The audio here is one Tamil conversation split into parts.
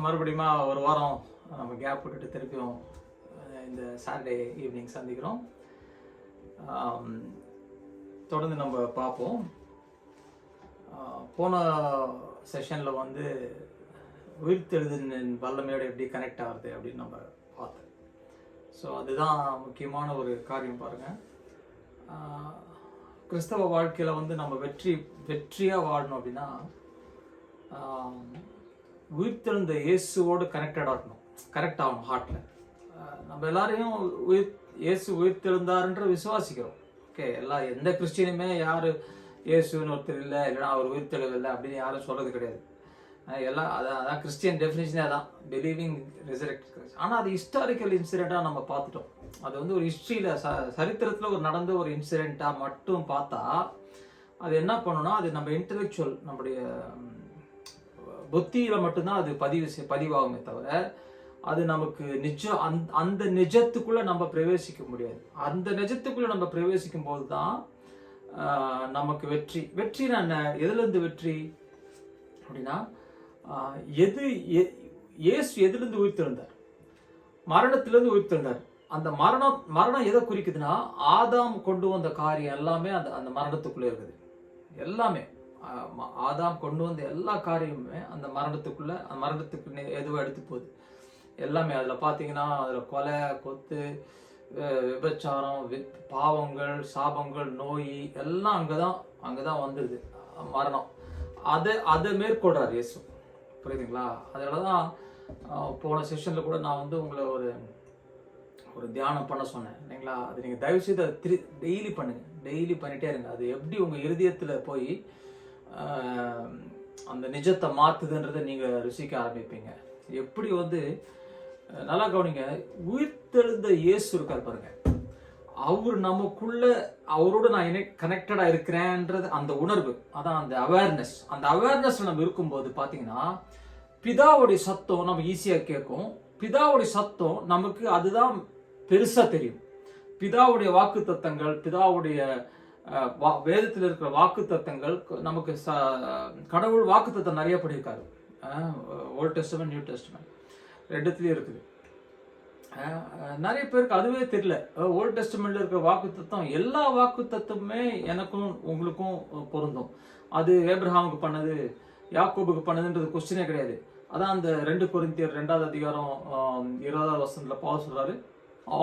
மறுபடியும் ஒரு வாரம் நம்ம கேப் விட்டுட்டு திருப்பியும் இந்த சாட்டர்டே ஈவினிங் சந்திக்கிறோம். தொடர்ந்து நம்ம பார்ப்போம். போன செஷனில் வந்து உயிர்த்தெழுதின் வல்லமையோட எப்படி கனெக்ட் ஆகுது அப்படின்னு நம்ம பார்த்தோம். ஸோ அதுதான் முக்கியமான ஒரு காரியம். பாருங்கள், கிறிஸ்தவ வாழ்க்கையில் வந்து நம்ம வெற்றியாக வாழணும் அப்படின்னா உயிர்த்தெழுந்த இயேசுவோடு கனெக்ட் ஆகணும் ஹார்ட்டில். நம்ம எல்லாரையும் இயேசு உயிர்த்தெழுந்தாருன்ற விசுவாசிக்கிறோம். ஓகே, எந்த கிறிஸ்டியனுமே யார் இயேசுன்னு ஒருத்தர் இல்லை, இல்லைனா அவர் உயிர்த்தெழுவில்லை அப்படின்னு யாரும் சொல்கிறது கிடையாது. அதான் கிறிஸ்டியன் டெஃபினிஷனே தான், பிலீவிங் ரிசரெக்ட். ஆனால் அது ஹிஸ்டாரிக்கல் இன்சிடெண்ட்டாக நம்ம பார்த்துட்டோம். அது வந்து ஒரு ஹிஸ்ட்ரியில் சரித்திரத்தில் ஒரு நடந்த ஒரு இன்சிடெண்ட்டாக மட்டும் பார்த்தா அது என்ன பண்ணணும்னா, அது நம்ம இன்டெலெக்சுவல், நம்முடைய புத்தியில் மட்டும்தான் அது பதிவாகுமே தவிர அது நமக்கு அந்த நிஜத்துக்குள்ளே நம்ம பிரவேசிக்க முடியாது. அந்த நிஜத்துக்குள்ளே நம்ம பிரவேசிக்கும் போது தான் நமக்கு வெற்றினா என்ன, எதுலேருந்து வெற்றி அப்படின்னா, இயேசு எதுலேருந்து உயிர்த்தெழுந்தார்? மரணத்திலேருந்து உயிர்த்தெழுந்தார். அந்த மரணம் எதை குறிக்குதுன்னா, ஆதாம் கொண்டு வந்த காரியம் எல்லாமே அந்த மரணத்துக்குள்ளே இருக்குது. எல்லாமே ஆதாம் கொண்டு வந்த எல்லா காரியமுமே அந்த மரணத்துக்கு எதுவும் எடுத்து போகுது. எல்லாமே அதில் பார்த்தீங்கன்னா, அதில் கொலை, கொத்து, விபச்சாரம், பாவங்கள், சாபங்கள், நோய் எல்லாம் அங்கே தான் வந்துடுது. மரணம் அதை மேற்கொள்றார் இயேசு. புரியுதுங்களா? அதனால தான் போன செஷனில் கூட நான் வந்து உங்களை ஒரு தியானம் பண்ண சொன்னேன் இல்லைங்களா? அது நீங்கள் தயவுசெய்து அதை டெய்லி பண்ணிகிட்டே இருங்க. அது எப்படி உங்கள் இருதயத்தில் போய் அந்த நிஜத்தை மாற்றுதுன்றதை நீங்கள் ருசிக்க ஆரம்பிப்பீங்க. எப்படி வந்து நல்லா கவனிங்க, உயிர்த்தெழுந்த இயேசு இருக்கார் பாருங்க, அவர் நமக்குள்ள, அவரோட நான் கனெக்டடாக இருக்கிறேன்றது அந்த உணர்வு, அதான் அந்த அவேர்னஸ் நம்ம இருக்கும்போது பார்த்தீங்கன்னா, பிதாவுடைய சத்தம் நம்ம ஈஸியாக கேட்கும். பிதாவுடைய சத்தம் நமக்கு அதுதான் பெருசாக தெரியும். பிதாவுடைய வாக்கு தத்தங்கள், பிதாவுடைய வேதத்தில் இருக்கிற வாக்கு தத்தங்கள் நமக்கு கடவுள் வாக்கு தத்தம் நிறைய படியிருக்காரு. ஓல்ட் டெஸ்டமென்ட், நியூ டெஸ்டமென்ட் ரெண்டுத்துலேயும் இருக்குது. நிறைய பேருக்கு அதுவே தெரியல. ஓல்ட் டெஸ்டமெண்ட்ல இருக்கிற வாக்கு தத்துவம், எல்லா வாக்கு தத்துவமே எனக்கும் உங்களுக்கும் பொருந்தும். அது ஏப்ரஹாமுக்கு பண்ணது, யாக்கோபுக்கு பண்ணதுன்றது கொஸ்டினே கிடையாது. அதான் அந்த 2 கொரிந்தியர் 2வது அதிகாரம் 20வது வசனத்துல பவுல் சொல்றாரு,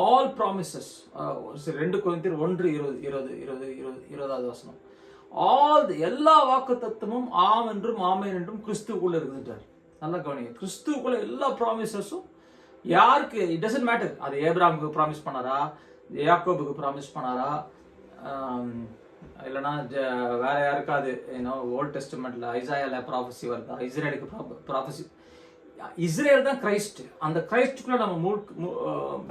ஆல் ப்ராமிசஸ். 2 கொரிந்தியர் 1:20வது வசனம், எல்லா வாக்கு தத்துவமும் ஆம் என்றும் ஆமேன் என்றும் கிறிஸ்துவுக்குள்ள இருக்குதுன்றார். நல்லா கவனிங்க, கிறிஸ்துவுக்குள்ள எல்லா ப்ராமிசஸும் யாருக்கு, இட் டசன்ட் மேட்டர். அது ஏப்ரஹாமுக்கு ப்ராமிஸ் பண்ணாரா, யாக்கோபுக்கு ப்ராமிஸ் பண்ணாரா, இல்லைன்னா வேற யாருக்காது ஓல்ட் டெஸ்டமெண்ட்ல ஐசாயால ப்ராஃபஸி வருதா, இஸ்ரேலுக்கு ப்ராஃபஸி. இஸ்ரேல் தான் கிரைஸ்ட். அந்த கிரைஸ்டுக்குள்ள நம்ம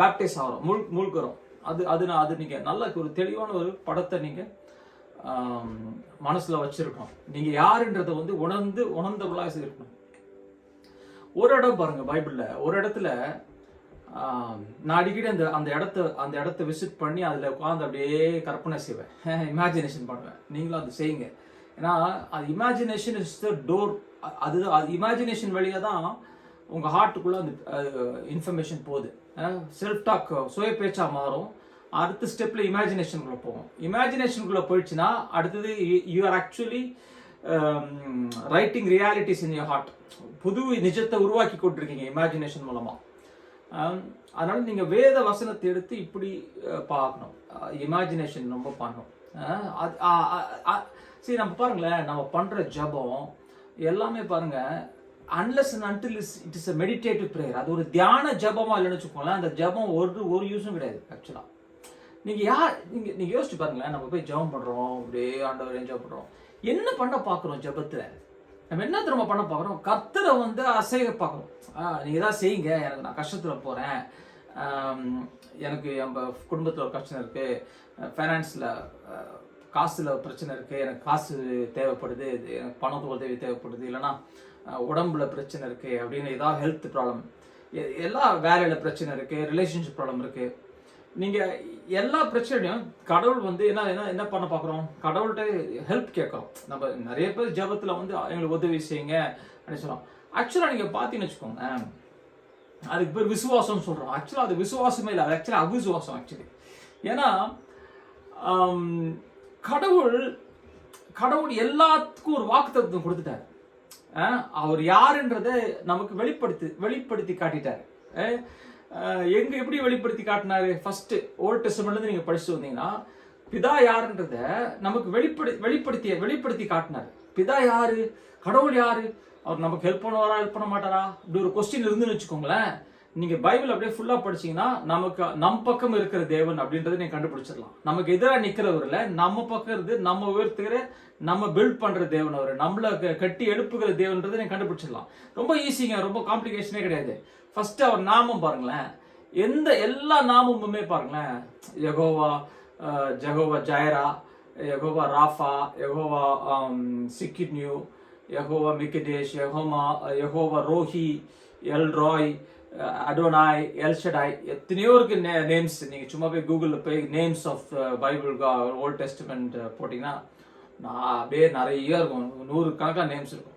பேப்டைஸ் ஆகிறோம், மூழ்கிறோம். அது நீங்க நல்ல ஒரு தெளிவான ஒரு படத்தை நீங்க மனசுல வச்சிருக்கணும். நீங்க யாருன்றதை வந்து உணர்ந்தவர்களாக இருக்கணும். ஒரு இடம் பாருங்க, பைபிள்ல ஒரு இடத்துல நான் அடிக்கடி அந்த இடத்த விசிட் பண்ணி அதில் உட்காந்து அப்படியே கற்பனை செய்வேன், இமேஜினேஷன் பண்ணுவேன். நீங்களும் அது செய்யுங்க. ஏன்னா அது இமேஜினேஷன் இஸ் த டோர். அது இமேஜினேஷன் வழியாக தான் உங்கள் ஹார்ட்டுக்குள்ளே அந்த இன்ஃபர்மேஷன் போகுது. செல்ஃப் டாக் சுய பேச்சா மாறும். அடுத்த ஸ்டெப்பில் இமேஜினேஷனுக்குள்ளே போகும். இமேஜினேஷனுக்குள்ளே போயிடுச்சுன்னா அடுத்தது you are actually writing realities in your heart. புது நிஜத்தை உருவாக்கி கொண்டிருக்கீங்க இமேஜினேஷன் மூலமாக. அதனால நீங்கள் வேத வசனத்தை எடுத்து இப்படி பார்க்கணும், இமேஜினேஷன் ரொம்ப பண்ணணும். சரி, நம்ம பாருங்களேன், நம்ம பண்ணுற ஜபம் எல்லாமே பாருங்க, unless and until it is a meditative prayer. அது ஒரு தியான ஜபமாக இல்லைன்னு வச்சுக்கோங்களேன், அந்த ஜபம் ஒரு யூஸும் கிடையாது ஆக்சுவலாக. நீங்கள் யோசிச்சு பாருங்களேன், நம்ம போய் ஜபம் பண்ணுறோம், அப்படியே ஆண்டவர் என்ஜாய் பண்ணுறோம், என்ன பண்ண பார்க்குறோம் ஜபத்தில்? நம்ம என்ன திரும்ப பண்ண பார்க்குறோம்? கர்த்தரை வந்து அசைக பார்க்குறோம். நீங்கள் ஏதாவது செய்யுங்க, எனக்கு நான் கஷ்டத்தில் போகிறேன், எனக்கு நம்ம குடும்பத்தில் ஒரு கஷ்டம் இருக்குது, ஃபைனான்ஸில் காசில் பிரச்சனை இருக்குது, எனக்கு காசு தேவைப்படுது, எனக்கு பணத்து உதவி தேவைப்படுது, இல்லைனா உடம்புல பிரச்சனை இருக்குது அப்படின்னு, ஏதாவது ஹெல்த் ப்ராப்ளம், எல்லா வேலையில் பிரச்சனை இருக்குது, ரிலேஷன்ஷிப் ப்ராப்ளம் இருக்குது. நீங்கள் எல்லா பிரச்சனையும் கடவுள் வந்து என்ன பண்ண பார்க்குறோம்? கடவுள்கிட்ட ஹெல்ப் கேட்குறோம். நம்ம நிறைய பேர் ஜபத்தில் வந்து எங்களுக்கு உதவி செய்யுங்க அப்படின்னு சொல்லுவோம். ஆக்சுவலாக நீங்கள் பார்த்தீங்கன்னு வச்சுக்கோங்க, அதுக்கு பேர் விசுவாசம்னு சொல்கிறோம். ஆக்சுவலாக அது விசுவாசமே இல்லை, அது ஆக்சுவலாக அவிசுவாசம் ஆக்சுவலி. ஏன்னா கடவுள் எல்லாத்துக்கும் ஒரு வாக்குத்தத்தம் கொடுத்துட்டாரு. அவர் யாருன்றதை நமக்கு வெளிப்படுத்தி காட்டிட்டாரு. எங்க எப்படி வெளிப்படுத்தி காட்டினாரு? ஃபர்ஸ்ட் ஓல்ட் டெஸ்டமெண்ட்ல நீங்க படிச்சுட்டு வந்தீங்கன்னா பிதா யாருன்றத நமக்கு வெளிப்படுத்தி காட்டினாரு. பிதா யாரு, கடவுள் யாரு, அவர் நமக்கு ஹெல்ப் பண்ணுவாரா, ஹெல்ப் பண்ண மாட்டாரா, இப்படி ஒரு கொஸ்டின் இருந்துன்னு வச்சுக்கோங்களேன். நீங்க பைபிள் அப்படியே ஃபுல்லா படிச்சீங்கன்னா நமக்கு நம் பக்கம் இருக்கிற தேவன் அப்படின்றத நீங்க கண்டுபிடிச்சிடலாம். நமக்கு எதிராக நிக்கிறவர்ல நம்ம பக்கம் இருந்து நம்ம உயர்த்துகிற, நம்ம பில்ட் பண்ற தேவன், அவர் நம்மள கட்டி எழுப்புகிற தேவன்றதை நீங்க கண்டுபிடிச்சிடலாம். ரொம்ப ஈஸிங்க, ரொம்ப காம்ப்ளிகேஷனே கிடையாது. ஃபர்ஸ்ட் அவர் நாமம் பாருங்களேன், எல்லா நாமமுமே பாருங்களேன், Jehovah Jireh, Jehovah Rapha, Jehovah சிக்கிட்னியூ, Jehovah Mekaddesh, Jehovah Rohi, El Roi, Adonai, El Shaddai, எத்தனையோ இருக்கு நேம்ஸ். நீங்க சும்மா போய் கூகுளில் போய் names of Bible Old Testament போட்டீங்கன்னா நான் அப்படியே நிறைய இருக்கும், 100 கணக்கான நேம்ஸ் இருக்கும்.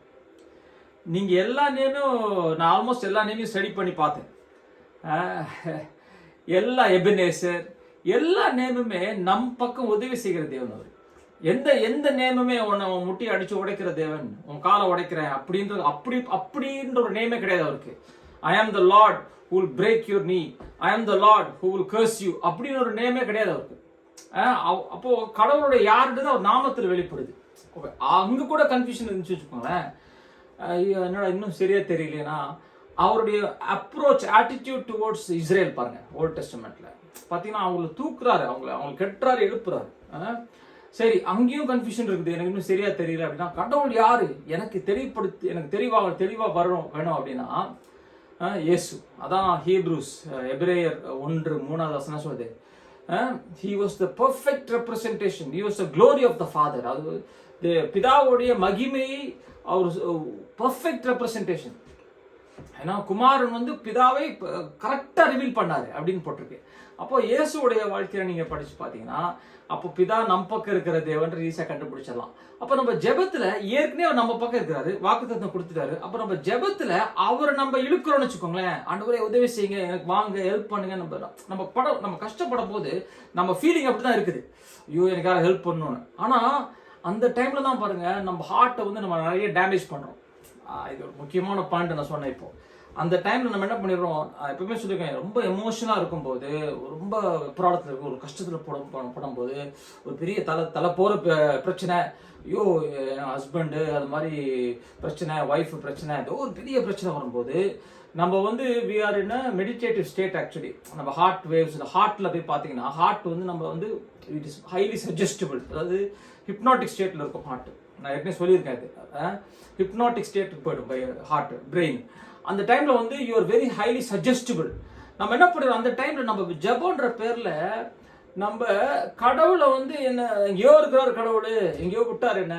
நீங்க எல்லா நேமும் நான் ஆல்மோஸ்ட் எல்லா நேமையும் ஸ்டடி பண்ணி பார்த்தேன். எல்லா எபனேசர், எல்லா நேமுமே நம் பக்கம் உதவி செய்கிற தேவன் அவர். எந்த நேமுமே உன்னை முட்டி அடிச்சு உடைக்கிற தேவன், உன் காலை உடைக்கிறேன் அப்படின்ற ஒரு நேமே கிடையாது அவருக்கு. I am the Lord who will break your knee, I am the Lord who will curse you அப்படின்னு ஒரு நேமே கிடையாது அவருக்கு. அப்போ கடவுளுடைய யாருன்றது அவர் நாமத்தில் வெளிப்படுது. அங்க கூட கன்ஃபியூஷன் இருந்துச்சு வச்சுக்கோங்களேன். என்னடா இன்னும் சரியா தெரியலனா, அவருடைய அப்ரோச் ஆட்டிடியூட் டுவர்ட்ஸ் இஸ்ரேல் பாருங்க. ஓல்ட் டெஸ்டமெண்ட்ல பாத்தீங்கன்னா அவங்களை தூக்குறாரு, அவங்க கெட்டுறாரு, எழுப்புறாரு. சரி, அங்கேயும் கன்ஃபியூஷன் இருக்குது, எனக்கு இன்னும் சரியா தெரியல அப்படின்னா கடவுள் யாரு எனக்கு தெளிவா வேணும் அப்படின்னா இயேசு. அதான் ஹீப்ரூஸ் எபிரேயர் 1:3 சொல்லுது. He was the perfect representation, he was the glory of the Father. அது பிதாவுடைய மகிமையை அவர் பர்ஃபெக்ட் ரெப்ரசன்டேஷன். ஏன்னா குமாரன் பிதாவை கரெக்டா ரிவீல் பண்ணாரு அப்படின்னு போட்டிருக்கு. அப்போ இயேசுடைய வாழ்க்கையில நீங்க படிச்சு பாத்தீங்கன்னா அப்போ பிதா நம்ம பக்கம் இருக்கிற தேவன் ஈஸியா கண்டுபிடிச்சிடலாம். அப்ப நம்ம ஜெபத்துல ஏற்கனவே அவர் நம்ம பக்கம் இருக்கிறாரு, வாக்குத்தத்தம் கொடுத்துட்டாரு. அப்ப நம்ம ஜெபத்துல அவரை நம்ம இழுக்கிறோம்னு வச்சுக்கோங்களேன், ஆண்டவரே உதவி செய்யுங்க, எனக்கு வாங்க, ஹெல்ப் பண்ணுங்க. நம்ம கஷ்டப்படும் போது நம்ம ஃபீலிங் அப்படிதான் இருக்குது, ஐயோ எனக்கு யாரும் ஹெல்ப் பண்ணணும்னு. ஆனா அந்த டைம்ல தான் பாருங்க நம்ம ஹார்ட்டை நம்ம நிறைய டேமேஜ் பண்றோம். இது ஒரு முக்கியமான பாயிண்ட் நான் சொன்னேன். இப்போ அந்த டைம்ல நம்ம என்ன பண்ணிடுறோம், எப்பவுமே சொல்லியிருக்கேன், ரொம்ப எமோஷனலா இருக்கும்போது, ரொம்ப ப்ராடக்ட்ல இருக்கும், ஒரு கஷ்டத்துல படும்போது, ஒரு பெரிய தலை போற பிரச்சனை, ஐயோ ஹஸ்பண்டு அது மாதிரி பிரச்சனை, ஒய்ஃப் பிரச்சனை, ஏதோ ஒரு பெரிய பிரச்சனை வரும்போது நம்ம we are in a meditative state. Actually நம்ம ஹார்ட் வேவ்ஸ், ஹார்ட்ல போய் பார்த்தீங்கன்னா ஹார்ட் நம்ம இட் இஸ் ஹைலி சஜஸ்டபிள், அதாவது ஹிப்னாட்டிக் ஸ்டேட்ல இருக்கும் ஹார்ட். நான் ஏற்கனவே சொல்லியிருக்கேன், இது ஹிப்னாட்டிக் ஸ்டேட்டுக்கு போயிடும் பை ஹார்ட் பிரெயின். அந்த டைம்ல you are very highly suggestible. நம்ம என்ன பண்ணுறோம், அந்த டைம்ல நம்ம ஜெபம்ன்ற பேர்ல நம்ம கடவுளை என்ன எங்கேயோ இருக்கிறார் கடவுள், எங்கேயோ விட்டார் என்ன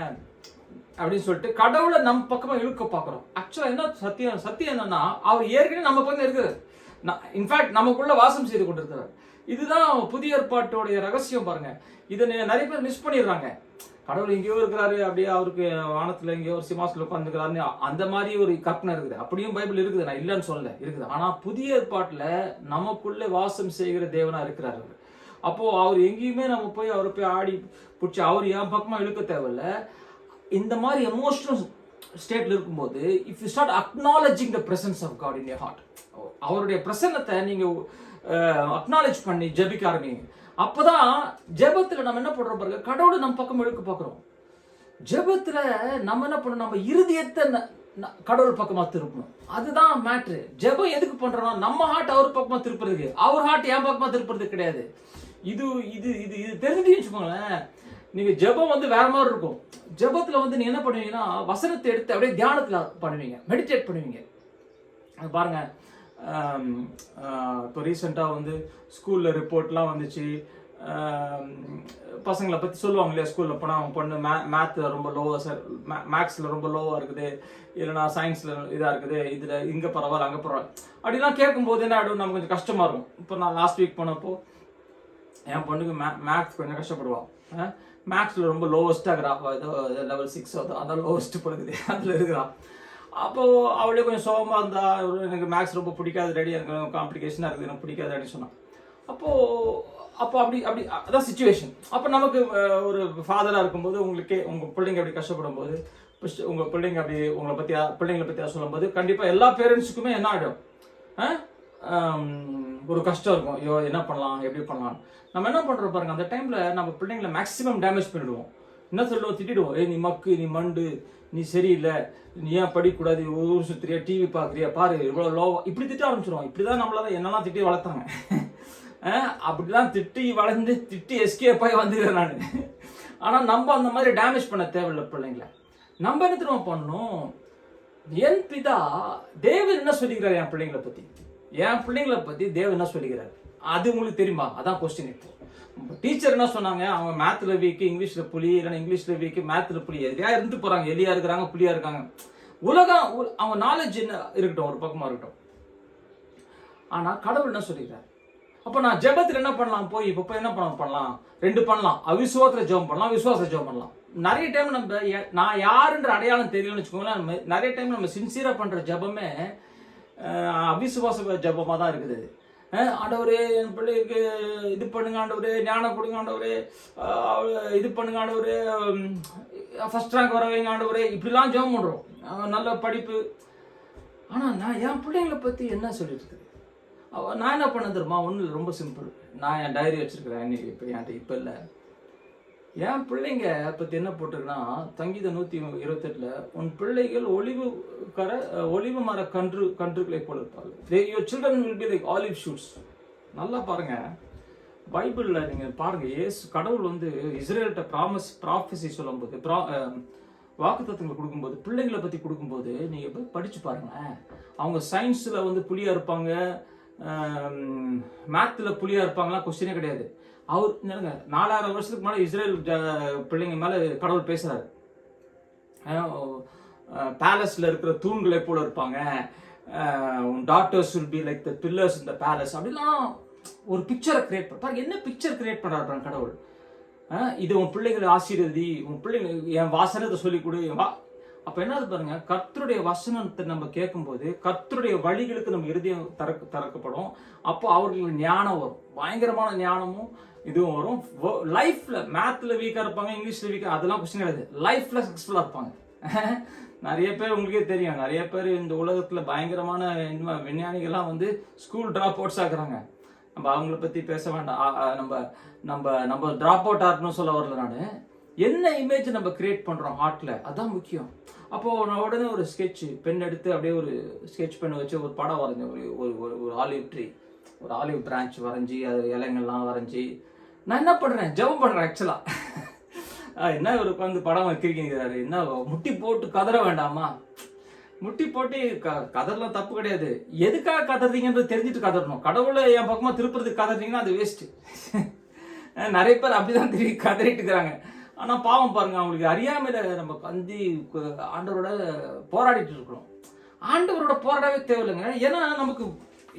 அப்படின்னு சொல்லிட்டு கடவுளை நம்ம பக்கமா இழுக்க பார்க்குறோம். ஆக்சுவலா என்ன சத்தியம் என்னன்னா, அவர் ஏற்கனவே நம்ம பக்கம் இருக்கிறார், இன்ஃபேக்ட் நமக்குள்ள வாசம் செய்து கொண்டிருக்கிறார். இதுதான் புதிய ஏற்பாட்டோடைய ரகசியம் பாருங்க. இதை நிறைய பேர் மிஸ் பண்ணிடுறாங்க. கடவுள் எங்கேயோ இருக்கிறாரு, அப்படியே அவருக்கு வானத்துல எங்கேயோ ஒரு சிம்மாசனத்துல உட்காந்துக்கிறாருன்னு அந்த மாதிரி ஒரு கற்பனை இருக்குது. அப்படியும் பைபிள் இருக்குது, நான் இல்லைன்னு சொல்லல, இருக்குது. ஆனா புதிய ஏற்பாட்டுல நமக்குள்ள வாசம் செய்கிற தேவனா இருக்கிறாரு. அப்போ அவர் எங்கேயுமே நம்ம போய் அவரை போய் ஆடி பிடிச்சி அவர் என் பக்கமா இழுக்க தேவையில்ல. இந்த மாதிரி எமோஷனல் ஸ்டேட்ல இருக்கும்போது if you start acknowledging the presence of God in your heart, அவருடைய பிரசன்னத்தை நீங்க அக்னாலேஜ் பண்ணி ஜெபிக்க ஆரம்பிங்க. அப்பதான் ஜெபத்துல நம்ம என்ன பண்றோம் பாருங்க, கடவுளை நம்ம பக்கம் இழுக்க பாக்குறோம். ஜெபத்துல நம்ம என்ன பண்ணணும், நம்ம இருதயத்தை கடவுள் பக்கமா திருப்பணும். அதுதான் மேட்ரு. ஜெபம் எதுக்கு பண்றோம், நம்ம ஹார்ட் அவர் பக்கமா திருப்புறதுக்கு, அவர் ஹார்ட் என் பக்கமா திருப்புறது கிடையாது. இது இது இது இது தெரிஞ்சுட்டு வச்சுக்கோங்களேன். நீங்க ஜெபம் வேற மாதிரி இருக்கும். ஜெபத்துல நீங்க என்ன பண்ணுவீங்கன்னா, வசனத்தை எடுத்து அப்படியே தியானத்துல பண்ணுவீங்க, மெடிடேட் பண்ணுவீங்க. பாருங்க, இப்போ ரீசெண்டாக ஸ்கூலில் ரிப்போர்ட்லாம் வந்துச்சு, பசங்களை பற்றி சொல்லுவாங்க இல்லையா, ஸ்கூலில் போனால் அவங்க பொண்ணு மேத்தில் ரொம்ப லோவாக, சார் மேக்ஸில் ரொம்ப லோவாக இருக்குது, இல்லைனா சயின்ஸில் இதாக இருக்குது, இதில் இங்கே பரவாயில்ல அங்கே பரவாயில்ல அப்படிலாம் கேட்கும்போது என்ன ஆகிடும், நமக்கு கொஞ்சம் கஷ்டமாக இருக்கும். இப்போ நான் லாஸ்ட் வீக் போனப்போ என் பொண்ணுக்கு மேக்ஸ் கொஞ்சம் கஷ்டப்படுவான். மேக்ஸில் ரொம்ப லோவஸ்ட்டாக இருக்கிறா, ஏதோ லெவல் 6 அதான் லோவஸ்ட்டு போடுது, அதில் இருக்கிறான். அப்போ அவளே கொஞ்சம் சோகமா இருந்தா, எனக்கு மேக்ஸ் ரொம்ப பிடிக்காது ரெடி, எனக்கு காம்ப்ளிகேஷனா இருக்குது, எனக்கு பிடிக்காது அப்படின்னு சொன்னான். அப்போ அப்போ அப்படி அப்படி அதான் சுச்சுவேஷன். அப்போ நமக்கு ஒரு ஃபாதராக இருக்கும்போது உங்களுக்கே உங்கள் பிள்ளைங்க அப்படி கஷ்டப்படும் போது, உங்கள் பிள்ளைங்க அப்படி உங்களை பற்றி பிள்ளைங்களை பற்றி சொல்லும்போது கண்டிப்பாக எல்லா பேரண்ட்ஸுக்குமே என்ன ஆகிடும், ஒரு கஷ்டம் இருக்கும். ஐயோ என்ன பண்ணலாம், எப்படி பண்ணலாம். நம்ம என்ன பண்ணுறோம் பாருங்க, அந்த டைமில் நம்ம பிள்ளைங்களை மேக்ஸிமம் டேமேஜ் பண்ணிடுவோம். என்ன சொல்லுவோம், திட்டிடுவோம். நீ மக்கு, நீ மண்டு, நீ சரியில்லை, நீ ஏன் படிக்கக்கூடாது, ஊர் சுத்துறியா, டிவி பார்க்குறியா, பாரு இவ்வளோ லோவா, இப்படி திட்ட ஆரம்பிச்சிடுவோம். இப்படி தான் நம்மளால என்னெல்லாம் திட்டி வளர்த்தாங்க. அப்படிலாம் திட்டி வளர்ந்து திட்டி எஸ்கேப் ஆகி வந்துடுறேன் நான். ஆனால் நம்ம அந்த மாதிரி டேமேஜ் பண்ண தேவையில்லை பிள்ளைங்கள. நம்ம என்ன தெரியுமா பண்ணணும், என் பிதா தேவன் என்ன சொல்லிக்கிறார் என் பிள்ளைங்களை பற்றி, என் பிள்ளைங்களை பற்றி தேவன் என்ன சொல்லிக்கிறார், அது உங்களுக்கு தெரியுமா? அதான் கொஸ்டின். இப்போ டீச்சர் என்ன சொன்னாங்க, அவங்க மேத்ல வீக்கு, இங்கிலீஷ்ல புலி, இல்லைன்னா இங்கிலீஷ்ல வீக்கு, மேத்ல புலி, எதையா இருந்து போறாங்க, எலியா இருக்கிறாங்க, புலியா இருக்காங்க. உலகம் அவங்க நாலேஜ் என்ன இருக்கட்டும், ஒரு பக்கமா இருக்கட்டும். ஆனா கடவுள் என்ன சொல்லிக்கிறார்? அப்ப நான் ஜெபத்துல என்ன பண்ணலாம், போய் இப்ப என்ன பண்ணலாம், ரெண்டு பண்ணலாம். அவிசுவாசத்துல ஜெபம் பண்ணலாம், விசுவாச ஜெபம் பண்ணலாம். நிறைய டைம் நம்ம நான் யாருன்ற அடையாளம் தெரியும்னு வச்சுக்கோங்களேன். நிறைய டைம் நம்ம சின்சியரா பண்ற ஜெபமே அவிசுவாச ஜெபமா தான் இருக்குது. ஆண்டவரே என் பிள்ளைக்கு இது பண்ணுங்க ஆண்டவரே, ஞானம் கொடுங்க ஆண்டவரே, இது பண்ணுங்க ஆண்டவரே, ஃபர்ஸ்ட் ரேங்க் வர வைங்க ஆண்டவரே, இப்படிலாம் ஜெபம் பண்ணுறோம், நல்ல படிப்பு. ஆனால் நான் என் பிள்ளைங்களை பற்றி என்ன சொல்லிட்டு இருக்குது, நான் என்ன பண்ண தெரியுமா? ஒன்றும் ரொம்ப சிம்பிள். நான் என் டைரி வச்சிருக்கிறேன், இப்போ என்கிட்ட இப்போ இல்லை. என் பிள்ளைங்க பற்றி என்ன போட்டிருக்குன்னா, சங்கீதம் 128ல், உன் பிள்ளைகள் ஒலிவு மர கன்றுகளை போல இருப்பார்கள். Your children will be like olive shoots. நல்லா பாருங்க, பைபிளில் நீங்கள் பாருங்க, கடவுள் வந்து இஸ்ரேல்கிட்ட ப்ராஃபஸி சொல்லும்போது, வாக்குத்தத்தங்களை கொடுக்கும்போது, பிள்ளைங்களை பற்றி கொடுக்கும்போது நீங்கள் போய் படித்து பாருங்களேன். அவங்க சயின்ஸில் வந்து புலியாக இருப்பாங்க, மேத்தில் புலியாக இருப்பாங்கலாம் கொஸ்டினே கிடையாது. அவர் 4000 வருஷத்துக்கு மேலே இஸ்ரேல் பிள்ளைங்க மேலே கடவுள் பேசுறாரு. பேலஸ்ல இருக்கிற தூண்களை போல இருப்பாங்க, daughters will be like the pillars in the palace, அப்படிலாம் ஒரு பிக்சரை கிரியேட் பண்ண. என்ன பிக்சர் கிரியேட் பண்றாரு கடவுள். இது உன் பிள்ளைகளை ஆசீர்வதி, உன் பிள்ளைங்க என் வாசனத்தை சொல்லி கொடு. அப்ப என்னது பாருங்க, கர்த்தருடைய வசனத்தை நம்ம கேட்கும்போது கர்த்தருடைய வழிகளுக்கு நம்ம இருதயம் திறக்கப்படும். அப்போ அவர்களுக்கு ஞானம் வரும், பயங்கரமான ஞானமும் இதுவும் வரும். லைஃப்ல மேத்ல வீக்கா இருப்பாங்க, இங்கிலீஷ்ல வீக்கா, அதெல்லாம் கொஸ்டின் கிடையாது. லைஃப்ல சக்சஸ்ஃபுல்லா இருப்பாங்க. நிறைய பேர் உங்களுக்கே தெரியும், நிறைய பேர் இந்த உலகத்துல பயங்கரமான விஞ்ஞானிகள்லாம் வந்து ஸ்கூல் டிராப் அவுட்ஸ் ஆகுறாங்க. நம்ம அவங்கள பத்தி பேச வேண்டாம். நம்ம நம்ம நம்ம டிராப் அவுட் ஆகணும்னு சொல்ல வரல. நான் என்ன இமேஜ் நம்ம கிரியேட் பண்றோம் ஹார்ட்ல, அதான் முக்கியம். அப்போ நான் உடனே ஒரு ஸ்கெட்ச் பென் எடுத்து அப்படியே ஒரு ஸ்கெட்ச் பென் வச்சு ஒரு படம் வரைஞ்சேன். ஒரு ஆலிவ் ட்ரீ, ஒரு ஆலிவ் பிரான்ச் வரைஞ்சி, அது இலைங்கள்லாம் வரைஞ்சி நான் என்ன பண்றேன், ஜெபம் பண்றேன். ஆக்சுவலா என்ன ஒரு உட்காந்து படம் வைக்கிறீங்கிறாரு, என்ன முட்டி போட்டு கதற வேண்டாமா? முட்டி போட்டு கதறலாம் தப்பு கிடையாது. எதுக்காக கதறீங்கன்றது தெரிஞ்சுட்டு கதறணும். கடவுளை என் பக்கமா திருப்புறதுக்கு கதறீங்கன்னா அது வேஸ்ட். நிறைய பேர் அப்படிதான் கதறிட்டு இருக்கிறாங்க. ஆனா பாவம் பாருங்க, அவங்களுக்கு அறியாமையில நம்ம ஆண்டவரோட போராடிட்டு இருக்கிறோம். ஆண்டவரோட போராடவே தேவையில்லைங்க. ஏன்னா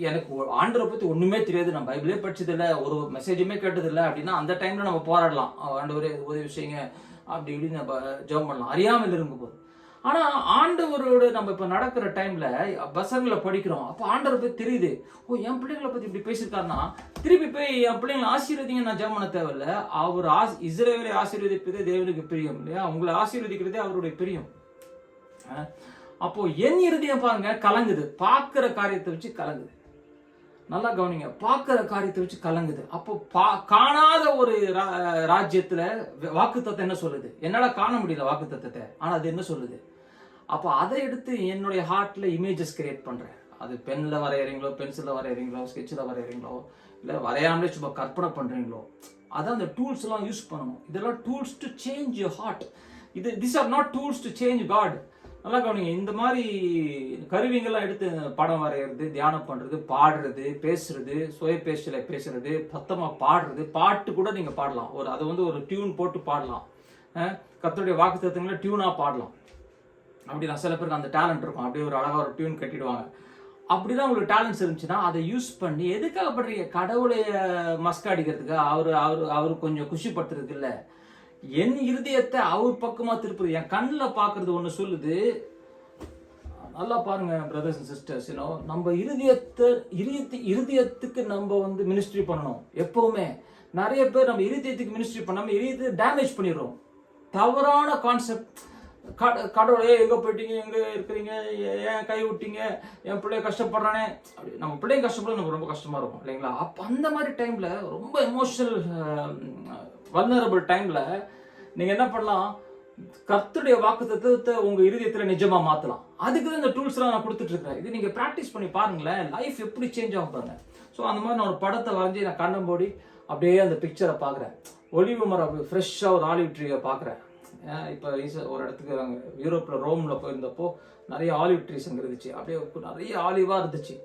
எனக்கு ஆண்டவரை பத்தி ஒண்ணுமே தெரியாது, நான் பைபிளே படிச்சது இல்லை, ஒரு மெசேஜுமே கேட்டது இல்லை அப்படின்னா அந்த டைம்ல நம்ம போராடலாம். ஆண்டவரே உதவி செய்யுங்க அப்படி இப்படி நம்ம ஜெபம் பண்ணலாம், அறியாமையில் இருக்கும்போது. ஆனா ஆண்டவரோட நம்ம இப்ப நடக்கிற டைம்ல வசனங்களை படிக்கிறோம். அப்ப ஆண்டவரை பத்தி தெரியுது. ஓ, என் பிள்ளைங்களை பத்தி இப்படி பேசியிருக்காருன்னா திருப்பி போய் என் பிள்ளைங்களை ஆசீர்வதிங்க நான் ஜெபம் பண்ண தேவையில்ல. அவர் இஸ்ரவேலை ஆசீர்வதிப்பதே தேவனுக்கு பிரியம் இல்லையா? உங்களை ஆசீர்வதிக்கிறதே அவருடைய பிரியம். அப்போ என் இருதயம் பாருங்க கலங்குது, பார்க்கிற காரியத்தை வச்சு கலங்குது. நல்லா கவனிங்க, பார்க்கிற காரியத்தை வச்சு கலங்குது. அப்போ காணாத ஒரு ராஜ்யத்துல வாக்குத்தத்தம் என்ன சொல்லுது? என்னால காண முடியல வாக்குத்தத்தத்தை, ஆனா அது என்ன சொல்லுது? அப்போ அதை எடுத்து என்னுடைய ஹார்ட்ல இமேஜஸ் கிரியேட் பண்றேன். அது பென்ல வரையறீங்களோ, பென்சில்ல வரையறீங்களோ, ஸ்கெட்சில் வரையறீங்களோ, இல்லை வரையாமலே சும்மா கற்பனை பண்றீங்களோ, அதான் அந்த டூல்ஸ் எல்லாம் யூஸ் பண்ணணும். இதெல்லாம் tools to change your heart. This are not tools to change God. நல்லா கவனிங்க, இந்த மாதிரி கருவிங்கெல்லாம் எடுத்து படம் வரைகிறது, தியானம் பண்றது, பாடுறது, பேசுறது, சுய பேச்சில் பேசுறது, பத்தமா பாடுறது, பாட்டு கூட நீங்க பாடலாம். அதை வந்து ஒரு டியூன் போட்டு பாடலாம். கர்த்தருடைய வாக்குத்தத்தங்களை டியூனா பாடலாம். அப்படி நான் சில பேருக்கு அந்த டேலண்ட் இருக்கும், அப்படியே ஒரு அழகா ஒரு டியூன் கட்டிடுவாங்க. அப்படிதான் உங்களுக்கு டேலண்ட்ஸ் இருந்துச்சுன்னா அதை யூஸ் பண்ணி எதுக்காக பண்றீங்க? கடவுளைய மஸ்காடிக்கிறதுக்கு, அவரு கொஞ்சம் குஷிப்படுத்துறதுக்கு இல்லை. என் இருதயத்தை அவர் பக்கமா திருப்புது. என் கண்ணில் பாக்குறது ஒண்ணு சொல்லுது, நல்லா பாருங்க பிரதர்ஸ் அண்ட் சிஸ்டர்ஸ், நம்ம இருதயத்துக்கு நம்ம வந்து மினிஸ்ட்ரி பண்ணணும். எப்பவுமே நிறைய பேர் நம்ம இருதயத்துக்கு மினிஸ்ட்ரி பண்ணாம இருதயத்தை டேமேஜ் பண்ணிடுறோம். தவறான கான்செப்ட். கடவுளே எங்க போயிட்டீங்க, எங்க இருக்கிறீங்க, ஏன் கை விட்டீங்க, என் பிள்ளைய கஷ்டப்படுறானே, அப்படி நம்ம பிள்ளைங்க கஷ்டப்பட நமக்கு ரொம்ப கஷ்டமா இருக்கும் இல்லைங்களா? அப்போ அந்த மாதிரி டைம்ல ரொம்ப எமோஷனல் வல்னரபிள் டைம்ல நீங்க என்ன பண்ணலாம், கர்த்தருடைய வாக்குத்தத்தத்தை உங்க இருதயத்துல நிஜமா மாத்தலாம். அதுக்கு தான் இந்த டூல்ஸ் எல்லாம் நான் கொடுத்துட்டு இருக்கேன். இது நீங்க பிராக்டிஸ் பண்ணி பாருங்களேன், லைஃப் எப்படி சேஞ்ச் ஆகும் பாருங்க. ஸோ அந்த மாதிரி நான் ஒரு படத்தை வரைஞ்சி நான் கண்ணம் போடி அப்படியே அந்த பிக்சரை பார்க்குறேன். ஒலிவு மரம் ஃப்ரெஷ்ஷாக ஒரு ஆலிவ் ட்ரீயை பார்க்குறேன். இப்போ ஒரு இடத்துக்கு நாங்கள் யூரோப்பில் ரோமில் போயிருந்தப்போ நிறைய ஆலிவ் ட்ரீஸ் அங்கே இருந்துச்சு. அப்படியே நிறைய ஆலிவாக இருந்துச்சு,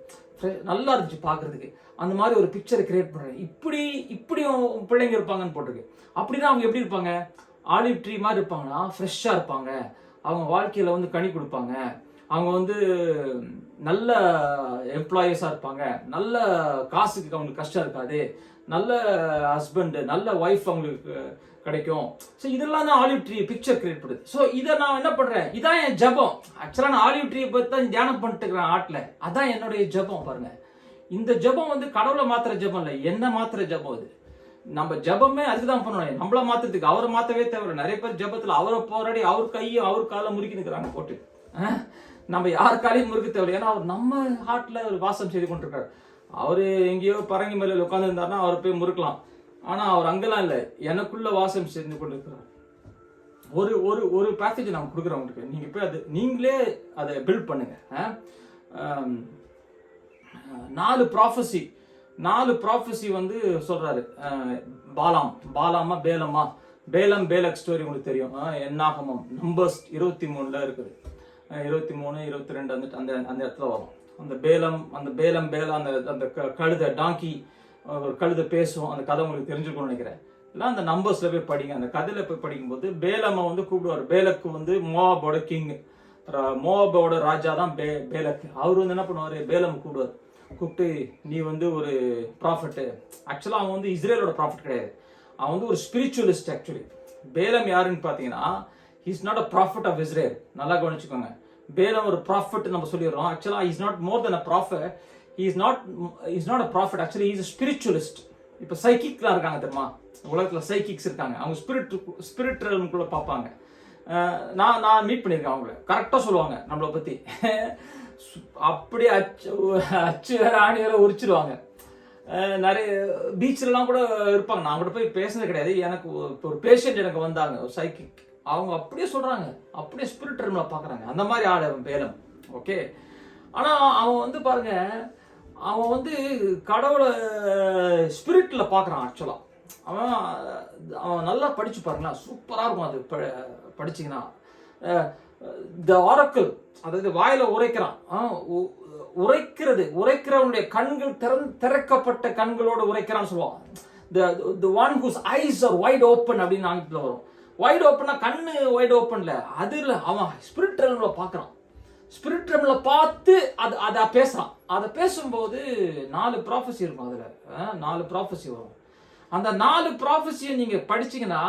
நல்லா இருந்துச்சு பார்க்குறதுக்கு. அந்த மாதிரி ஒரு பிக்சரை கிரியேட் பண்ணுறேன். இப்படியும் பிள்ளைங்க இருப்பாங்கன்னு போட்டிருக்கு. அப்படின்னா அவங்க எப்படி இருப்பாங்க? ஆலிவ் ட்ரீ மாதிரி இருப்பாங்கன்னா ஃப்ரெஷ்ஷாக இருப்பாங்க. அவங்க வாழ்க்கையில் வந்து கனி கொடுப்பாங்க. அவங்க வந்து நல்ல எம்ப்ளாயீஸாக இருப்பாங்க. நல்ல காசுக்கு அவங்களுக்கு கஷ்டம் இருக்காது. நல்ல ஹஸ்பண்ட், நல்ல ஒய்ஃப் அவங்களுக்கு கிடைக்கும். ஸோ இதெல்லாம் தான் ஆலிவ் ட்ரீ பிக்சர் கிரியேட் பண்ணுது. ஸோ இதை நான் என்ன பண்ணுறேன், இதான் என் ஜபம். ஆக்சுவலாக நான் ஆலிவ் ட்ரீயை பற்றி தான் தியானம் பண்ணிட்டு இருக்கிறேன் ஆட்டில். அதான் என்னுடைய ஜபம் பாருங்க. இந்த ஜபம் வந்து கடவுளை மாத்திர ஜபம் இல்லை, என்ன மாத்திர ஜபம். அது நம்ம ஜபமே அதுக்கு தான் பண்ணணும், நம்மள மாத்துறதுக்கு. அவரை மாத்தவே தேவை. நிறைய பேர் ஜபத்துல அவரை போராடி அவர் கையும் அவர் காலை முறுக்கி நிற்கிறாங்க போட்டு. நம்ம யார் காலையும் முறுக்க தேவை, ஏன்னா அவர் நம்ம ஹார்ட்ல ஒரு வாசம் செய்து கொண்டிருக்காரு. அவரு எங்கேயோ பரங்கி மேல உட்கார்ந்து இருந்தாருன்னா அவர் போய் முறுக்கலாம். ஆனா அவர் அங்கெல்லாம் இல்லை, எனக்குள்ள வாசம் செய்து கொண்டிருக்கிறார். ஒரு ஒரு ஒரு பேக்கேஜ் நான் கொடுக்குறேன் உங்களுக்கு. நீங்க போய் அது நீங்களே அதை பில்ட் பண்ணுங்க. 4 ப்ராஃபஸி வந்து சொல்றாரு. பேலம் பேலக் ஸ்டோரி உங்களுக்கு தெரியும். என்னாகமம் நம்பர்ஸ் 23 இருக்குது. 23, 22 அந்த இடத்துல வரும். அந்த பேலம் அந்த கழுதை டாங்கி, ஒரு கழுதை பேசும். அந்த கதை உங்களுக்கு தெரிஞ்சுக்கணும்னு நினைக்கிறேன். இல்லை அந்த நம்பர்ஸ்ல போய் படிங்க. அந்த கதையில போய் படிக்கும்போது பேலம்மை வந்து கூப்பிடுவார். பேலக்கு வந்து மோவாபோட கிங், மோவாபோட ராஜா தான் பேலக். அவர் வந்து என்ன பண்ணுவாரு, பேலம் கூப்பிட்டு நீ வந்து ஒரு ப்ராஃபட். ஆக்சுவலாக அவன் வந்து இஸ்ரேலோட ப்ராஃபட் கிடையாது, அவன் வந்து ஒரு ஸ்பிரிச்சுவலிஸ்ட். ஆக்சுவலி பேலம் யாருன்னு பார்த்தீங்கன்னா, he's not a prophet of Israel. நல்லா கவனிச்சுக்கோங்க. பேலம் ஒரு ப்ராஃபட் நம்ம சொல்லிடுறோம். ஆக்சுவலாக is not more than a prophet. Is not a prophet. Actually is a spiritualist. இப்போ சைக்கிக்லாம் இருக்காங்க தெரியுமா, உலகத்தில் சைக்கிக்ஸ் இருக்காங்க. அவங்க ஸ்பிரிச்சுவல்குள்ள பார்ப்பாங்க. நான் மீட் பண்ணியிருக்கேன். அவங்கள கரெக்டாக சொல்லுவாங்க நம்மளை பற்றி. அப்படியே அச்சு வேற ஆணி வேற உரிச்சிருவாங்க. நிறைய பீச்லாம் கூட இருப்பாங்க. நான் கூட போய் பேசுனது கிடையாது. எனக்கு ஒரு பேஷண்ட் எனக்கு வந்தாங்க, ஒரு சைக்கிக். அவங்க அப்படியே சொல்றாங்க, அப்படியே ஸ்பிரிட் ரூம்ல பாக்குறாங்க. அந்த மாதிரி ஆளு பேலம். ஓகே. ஆனா அவன் வந்து பாருங்க, அவன் வந்து கடவுளை ஸ்பிரிட்ல பாக்குறான். ஆக்சுவலா அவன் நல்லா படிச்சு பாருங்களா, சூப்பரா இருக்கும். அது படிச்சீங்கன்னா த ஆரக்கிள், அதாவது வாயில உரைக்கிறான். உரைக்கிறவனுடைய கண்கள் திறக்கப்பட்ட கண்களோடு உரைக்கிறான்னு சொல்லுவான். the one whose eyes are wide open அப்படின்னு ஆங்கிலத்தில் வரும். வைட் ஓப்பனா கண்ணு வைட் ஓப்பன்ல, அது இல்லை, அவன் ஸ்பிரிட் ரம்ல பார்க்கறான். ஸ்பிரிட் ரம்ல பார்த்து அதை பேசுறான். அதை பேசும்போது 4 ப்ராஃபஸி இருக்கும். அதுல 4 ப்ராஃபஸி வரும். அந்த 4 ப்ராஃபஸியை நீங்க படிச்சீங்கன்னா,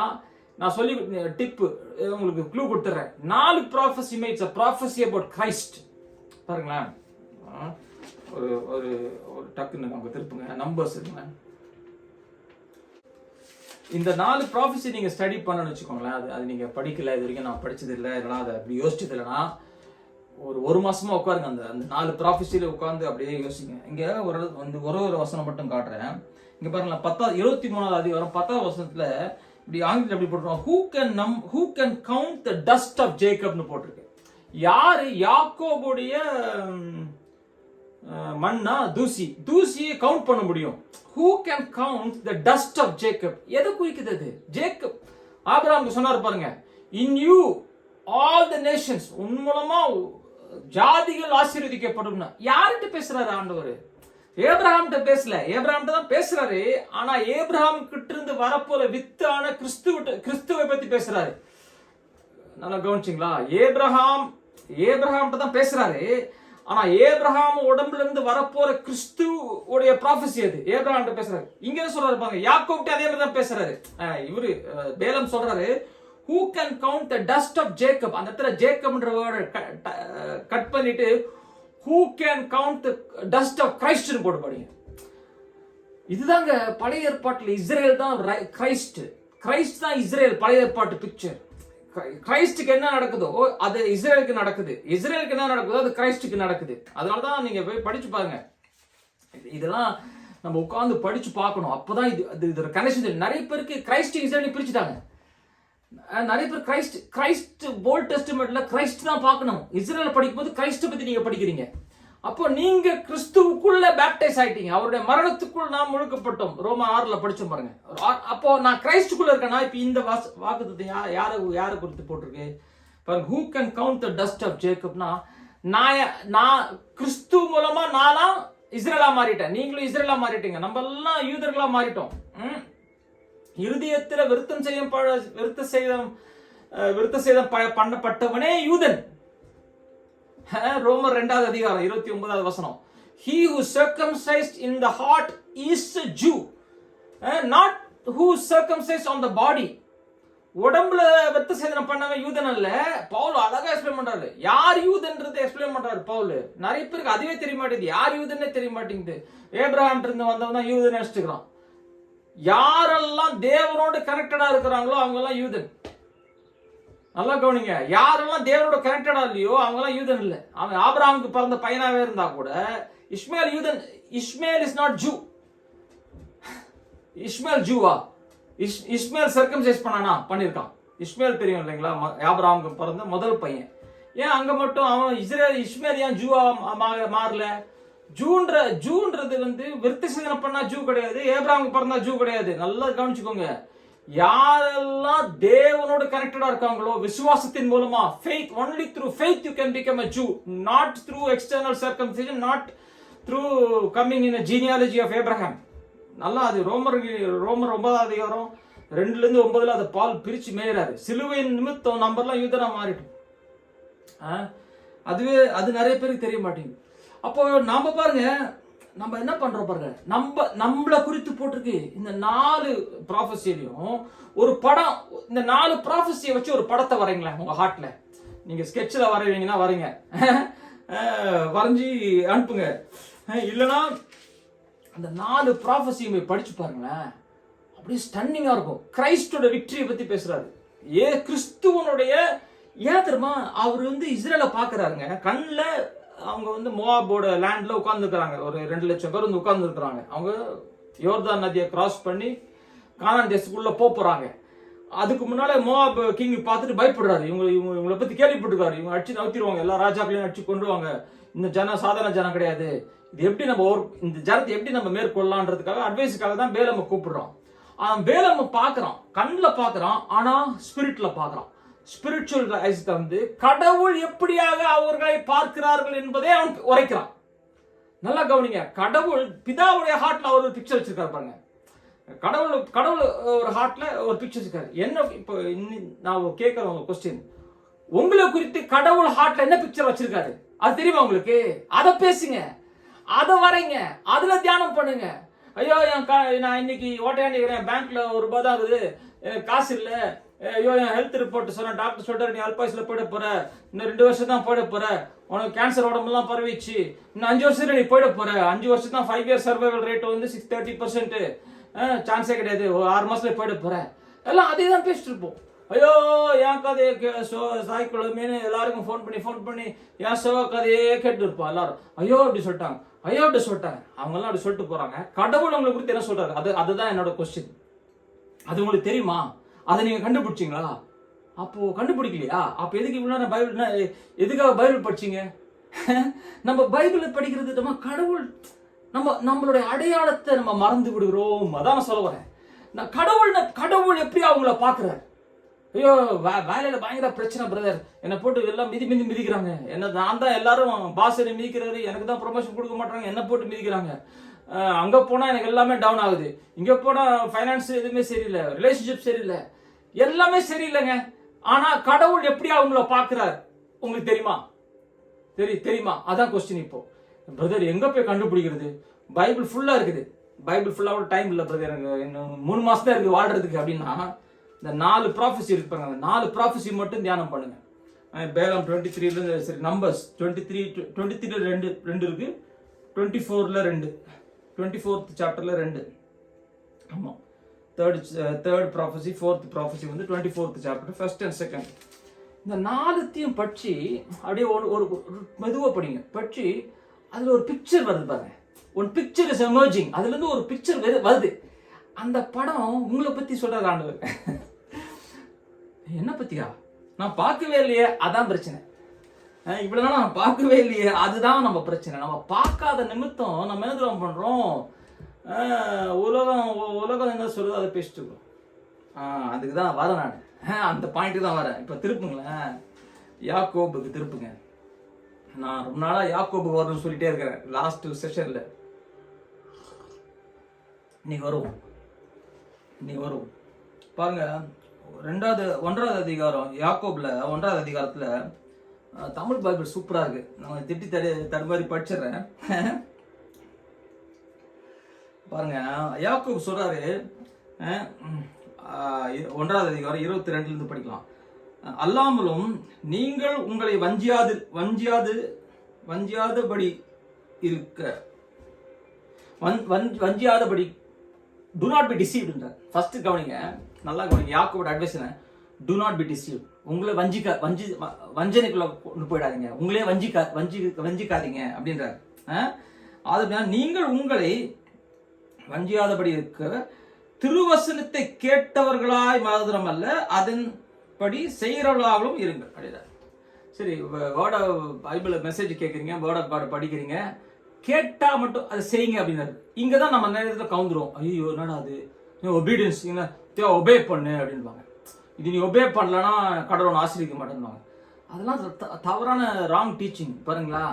நான் சொல்லி டிப்பு உங்களுக்கு க்ளூ கொடுத்துறேன். 4 prophecy meets a prophecy about Christ. பாருங்களேன், ஒரு ஒரு ஒரு டக்குன்னு நமக்கு திருப்புங்க, நம்பர்ஸ் இருக்குங்க. இந்த 4 ப்ராஃபஸி நீங்க ஸ்டடி பண்ணணும்னு வச்சுக்கோங்களேன். அது நீங்க படிக்கல, இது வரைக்கும் நான் படிச்சது இல்லை, இல்லைனா அதை அப்படி யோசிச்சது இல்லைன்னா ஒரு மாசமா உட்காருங்க. அந்த 4 ப்ராஃபஸியில உட்காந்து அப்படியே யோசிங்க. இங்க ஒரு வசனம் மட்டும் காட்டுறேன். இங்க பாருங்களேன், 23வது அதிகாரம் 10வது வசனத்துல இப்படி ஆங்கிலம் எப்படி போட்டுருக்கோம், who can count the dust of Jacobன்னு போட்டிருக்கு. யாரு யாக்கோபுடைய மண்ணா தூசியை கவுண்ட் பண்ண முடியும். who can count the dust of Jacob? எதை குறிக்குது அது? ஜேக்கப் ஆபிரகாமுக்கு சொன்னார் பாருங்க, in you all the nations, உன் மூலமா ஜாதிகள் ஆசீர்வதிக்கப்படும். யார்கிட்ட பேசுறாரு ஆண்டவர்? ஏப்ரஹாம்கிட்ட பேசல, ஏப்ரஹாம்கிட்ட தான் பேசுறாரு. ஆனா ஏப்ரஹாம் கிட்ட இருந்து வரப்போற வித்தான கிறிஸ்துவை பத்தி பேசுறாரு. நல்லா கவனிச்சிங்களா? ஏப்ரஹாம்கிட்ட தான் பேசுறாரு. ஆனா ஏப்ரஹாம் உடம்புல இருந்து வரப்போற கிறிஸ்துவோடைய ப்ராஃபஸி அது. ஏப்ரஹாம்கிட்ட பேசுறாரு. இங்க என்ன சொல்றாரு பாருங்க, யாக்கோப்கிட்ட அதே மாதிரி தான் பேசுறாரு. இவரு பேலம் சொல்றாரு, who can count the dust of Jacob? அந்த இடத்துல ஜேக்கப்ன்ற வேர்ட் கட் பண்ணிட்டு who can count the dust of Christ னு போட்டு படிங்க. இதுதாங்க பழைய ஏற்பாட்டில் இஸ்ரேல் தான் கிரைஸ்ட். கிரைஸ்ட் தான் இஸ்ரேல் பழைய ஏற்பாட்டு பிக்சர். கிரைஸ்டுக்கு என்ன நடக்குதோ அது இஸ்ரேலுக்கு நடக்குது, இஸ்ரேலுக்கு என்ன நடக்குதோ அது கிரைஸ்டுக்கு நடக்குது. அதனால தான் நீங்க போய் படிச்சு பாருங்க. இதெல்லாம் நம்ம உட்கார்ந்து படிச்சு பார்க்கணும். அப்பதான் இது கனெக்ஷன். நிறைய பேருக்கு கிரைஸ்ட் இஸ்ரேல் பிரிச்சுட்டாங்க. நிறைய பேர் கிரைஸ்ட் ஓல்ட் டெஸ்டமெண்ட்ல கிரைஸ்ட் தான் பார்க்கணும். இஸ்ரேல் படிக்கும்போது கிரைஸ்ட் பத்தி நீங்க படிக்கிறீங்க. அப்போ நீங்க கிறிஸ்துவுக்குள்ள பேப்டைஸ் ஆயிட்டீங்க. அவருடைய மரணத்துக்குள் நாம் முழுக்கப்பட்டோம். ரோமா 6ல படிச்சோம் பாருங்க. அப்போ நான் கிரைஸ்டுக்குள்ள இருக்கேன்னா இப்ப இந்த வாக்குத்தத்தை யாரை குறித்து போட்டிருக்கு பாருங்க. who can count the dust of Jacobனா நான் கிறிஸ்து மூலமா நானா இஸ்ரேலா மாறிட்டேன். நீங்களும் இஸ்ரேலா மாறிட்டீங்க. நம்ம எல்லாம் யூதர்களா மாறிட்டோம். இருதயத்தில் விருத்த சேதம் பண்ணப்பட்டவனே யூதன். ரோமர் 2வது அதிகாரம் 29வது வசனம். He who circumcised in the heart is a Jew, not who circumcised on the body. உடம்புல விருத்த சேதனம் பண்ணவன் யூதன் அல்ல. பவுல் அழகா எக்ஸ்பிளைன் பண்றாரு. யார் யூதன்றது எக்ஸ்பிளைன் பண்றாரு பவுல். நிறைய பேருக்கு அதுவே தெரிய மாட்டேங்குது. யார் யூதன்னே தெரிய மாட்டேங்குது. ஏப்ரஹாம் இருந்து வந்தவன் தான் யூதன் நினைச்சுக்கிறான். யாரெல்லாம் தேவனோடு கனெக்டடா இருக்கிறாங்களோ அவங்க எல்லாம் யூதன். நல்லா கவனிங்க. யாரெல்லாம் தேவனோட கனெக்டடா இல்லையோ அவங்க எல்லாம் யூதன் இல்ல. அவன் ஆபிரகாமுக்கு பிறந்த பையனாவே இருந்தா கூட இஸ்மேல் யூதன். Ishmael is not Jew. Ishmael ஜூவா? இஸ்மேல் சர்க்கம்சைஸ் பண்ணானா? பண்ணிருக்கான். இஸ்மேல் தெரியும் இல்லைங்களா, ஆபிரகாமுக்கு பிறந்த முதல் பையன். ஏன் அங்க மட்டும் அவன் இஸ்மேல் ஏன் ஜூவா மாறல? ஜூன்றது விருத்த சேதனம் பண்ணா ஜூ கிடையாது. ஏப்ரஹாமுக்கு பிறந்தா ஜூ கிடையாது. நல்லா கவனிச்சுக்கோங்க. யாரெல்லாம் தேவனோடு கனெக்டடா இருக்காங்களோ விசுவாசத்தின் மூலமா, faith, only through faith you can become a Jew, not through external circumcision, not through coming in a genealogy of Abraham. நல்லா அது ரோமர் 9வது அதிகாரம் 2ல இருந்து 9ல அதை பால் பிரிச்சு மேயறாரு. சிலுவையின் நிமித்தம் நம்பர்லாம் யூதனா மாறிட்டோம். அது நிறைய பேருக்கு தெரிய மாட்டேங்குது. அப்போ நாம பாருங்க, நம்ம என்ன பண்றோம் பாருங்க. நம்மள குறித்து போட்டிருக்கு இந்த 4 ப்ராஃபஸிலையும் ஒரு படம். இந்த 4 ப்ராஃபஸியை வச்சு ஒரு படத்தை வரைங்களேன் உங்க ஹார்ட்ல. நீங்க ஸ்கெட்ச்ல வரைவீங்கன்னா வரைங்க, வரைஞ்சி அனுப்புங்க. இல்லைன்னா அந்த 4 ப்ராஃபஸியை படிச்சு பாருங்களேன். அப்படியே ஸ்டன்னிங்கா இருக்கும். கிரைஸ்டோட விக்டரியை பத்தி பேசுறாரு. கிறிஸ்துவனுடைய ஏன் தெரியுமா, அவர் இஸ்ரேலை பாக்குறாருங்க. கண்ணுல அவங்க மோவாபோட லேண்ட்ல உட்கார்ந்து இருக்கிறாங்க. ஒரு 2 லட்சம் பேர் உட்கார்ந்து இருக்கிறாங்க. அவங்க யோர்தான் நதியை கிராஸ் பண்ணி கானான் தேசத்துக்குள்ள போறாங்க. அதுக்கு முன்னால மோவாப் கிங் பார்த்துட்டு பயப்படுறாரு. இவங்களை பத்தி கேள்விப்பட்டிருக்காரு. இவங்க அடிச்சு நவுத்திடுவாங்க, எல்லா ராஜாக்களையும் அடிச்சு கொண்டுவாங்க. இந்த ஜனம் சாதாரண ஜனம் கிடையாது. இது எப்படி இந்த ஜனத்தை எப்படி நம்ம மேற்கொள்ளலான்றதுக்காக அட்வைஸுக்காக தான் பேலமை கூப்பிடுறோம். பேலமை பாக்குறான், கண்ணுல பாக்குறான், ஆனா ஸ்பிரிட்ல பாக்குறான். ஸ்பிரிச்சுவல் ஐஸ் கடவுள் எப்படியாக அவர்களை பார்க்கிறார்கள் என்பதை அவன் உரைக்கிறான். நல்லா கவனிங்க. கடவுள் பிதாவுடைய ஹார்ட்ல அவர் ஒரு பிக்சர் வச்சிருக்காரு பாருங்க. கடவுள் ஒரு ஹார்ட்ல ஒரு பிக்சர் வச்சிருக்காரு. என்ன இப்போ நான் கேட்கிற கொஸ்டின், உங்களை குறித்து கடவுள் ஹார்ட்ல என்ன பிக்சர் வச்சிருக்காரு அது தெரியுமா உங்களுக்கு? அதை பேசுங்க, அதை வரைங்க, அதுல தியானம் பண்ணுங்க. ஐயோ நான் இன்னைக்கு ஓட்டையாண்டிக்கிறேன், பேங்க்ல ₹1 தான் இருக்குது, காசு இல்ல. ஐயோ என் ஹெல்த் ரிப்போர்ட் சொன்னேன், டாக்டர் சொல்றாரு நீ அல்பாயுஸ்ல போயிட போற, இன்னும் 2 வருஷம் தான் போயிட போற, உனக்கு கேன்சர் உடம்புலாம் பரவிச்சு, இன்னும் 5 வருஷத்துல நீ போயிட போற, 5 வருஷம் தான் 5 இயர் சர்வைவல் ரேட் 30%, சான்ஸே கிடையாது, ஒரு 6 மாசத்துல போயிட போற. எல்லாம் அதே தான் பேசிட்டு இருப்போம். ஐயோ என் கதையை சாய்க்குழமைன்னு எல்லாருக்கும் ஃபோன் பண்ணி என் கதையே கேட்டு இருப்போம் எல்லாரும். ஐயோ அப்படி சொல்லிட்டாங்க, ஐயோ அப்படி சொல்லிட்டாங்க, அவங்க எல்லாம் அப்படி சொல்லிட்டு போறாங்க. கடவுள் உங்களை குறித்து என்ன சொல்றாரு? அதுதான் என்னோட கொஸ்டின். அது உங்களுக்கு தெரியுமா? அதை நீங்க கண்டுபிடிச்சிங்களா? அப்போ கண்டுபிடிக்கலையா? அப்ப எதுக்கு இவ்வளவு பைபிள், எதுக்காக பைபிள் படிச்சீங்க? நம்ம பைபிளை படிக்கிறது நம்ம கடவுள் நம்மளுடைய அடையாளத்தை நம்ம மறந்து விடுகிறோம். அதான் நான் சொல்ல வரேன். கடவுள் எப்படி அவங்கள பாக்குறாரு? ஐயோ வேலையில பயங்கர பிரச்சனை பிரதர், என்னை போட்டு எல்லாம் மிதிக்கிறாங்க, என்ன நான் தான் எல்லாரும் பாஸ் மிதிக்கிறாரு, எனக்கு தான் ப்ரொமோஷன் கொடுக்க மாட்டாங்க, என்ன போட்டு மிதிக்கிறாங்க. அங்க போனா எனக்கு எல்லாமே டவுன் ஆகுது, இங்க போனா ஃபைனான்ஸ் எதுவுமே சரியில்லை, ரிலேஷன்ஷிப் சரியில்லை, எல்லாமே சரியில்லைங்க. ஆனா கடவுள் எப்படி அவங்கள பாக்குறாரு உங்களுக்கு தெரியுமா? அதான் கொஸ்டின். இப்போ பிரதர் எங்க போய் கண்டுபிடிக்கிறது? பைபிள் ஃபுல்லா இருக்குது. பைபிள் ஃபுல்லாவோட டைம் இல்லை பிரதர், எனக்கு இன்னும் 3 மாசம் தான் இருக்கு வாழ்றதுக்கு அப்படின்னா இந்த 4 ப்ராஃபஸி இருப்பாங்க, அந்த 4 ப்ராஃபஸி மட்டும் தியானம் பண்ணுங்க. பேலம் 23 சரி, நம்பர்ஸ் 23 ரெண்டு இருக்கு, 24ல 2, 24th சாப்டர்ல 2. ஆமா, தேர்ட் ப்ராஃபஸி, 4th ப்ராஃபஸி வந்து 24th chapter, first and second. இந்த 4த்தையும் படிச்சு அப்படியே ஒரு மெதுவாக படிங்க. படிச்சு அதில் ஒரு பிக்சர் வருது பாருங்க, ஒரு பிக்சர் இஸ் எமர்ஜிங். அதுல இருந்து ஒரு பிக்சர் வருது. அந்த படம் உங்களை பத்தி சொல்றாரு ஆண்டவர். என்ன பத்தியா? நான் பார்க்கவே இல்லையே, அதான் பிரச்சனை. இவ்வளவு நாள் நான் பார்க்கவே இல்லையே, அதுதான் நம்ம பிரச்சனை. நம்ம பார்க்காத நிமித்தம் நம்ம என்ன தெரியுமா பண்றோம்? உலகம் என்ன சொல்லுது அதை பேசிட்டு இருக்கோம். அதுக்கு தான் வரேன் நான், அந்த பாயிண்ட்டுக்கு தான் வரேன். இப்போ திருப்புங்களேன், யாக்கோபுக்கு திருப்புங்க. நான் ரொம்ப நாளா யாக்கோபுக்கு வரணும்னு சொல்லிட்டே இருக்கிறேன். லாஸ்ட் செஷன்ல நீ வரும் பாருங்க. 1வது அதிகாரம், யாக்கோப்ல 1வது அதிகாரத்துல தமிழ் பைபிள் சூப்பரா இருக்கு. நம்ம திட்டி தடுமாறி படிச்சிடறேன் பாருங்க. யாக்கோபு சொல்றாரு, 1வது அதிகாரம் 22 இருந்து படிக்கலாம். அல்லாமலும் நீங்கள் உங்களை வஞ்சியாதபடி இருக்க, வஞ்சியாதபடி do not be deceived என்றார். ஃபர்ஸ்ட் கவனிங்க, நல்லா கவனிங்க. யாக்கோபோட அட்வைஸ் என்ன? do not be deceived. உங்களை வஞ்சனைக்குள்ள கொண்டு போயிடாதீங்க, உங்களே வஞ்சிக்காதீங்க அப்படின்றார். அது நீங்கள் உங்களை வஞ்சியாதபடி இருக்க, திருவசனத்தை கேட்டவர்களாய் மாத்திரம் அல்ல, அதன்படி செய்கிறவர்களாகவும் இருங்கள் அப்படின்றார். சரி, வேர்ட் ஆஃப் பைபிள் மெசேஜ் கேட்குறீங்க, வேர்ட் ஆஃப் காட் படிக்கிறீங்க, கேட்டா மட்டும் அதை செய்யுங்க அப்படின்னாரு. இங்கதான் நம்ம நேரத்தில் கவுந்துரும். ஐயோ என்னடா அது, ஒபீடியன்ஸ், ஒபே பண்ணு அப்படின்பாங்க. இது நீ ஒபே பண்ணலன்னா கடவுளை ஆசிரிக்க மாட்டேன்னுவாங்க. அதெல்லாம் தவறான ராங் டீச்சிங். பாருங்களா,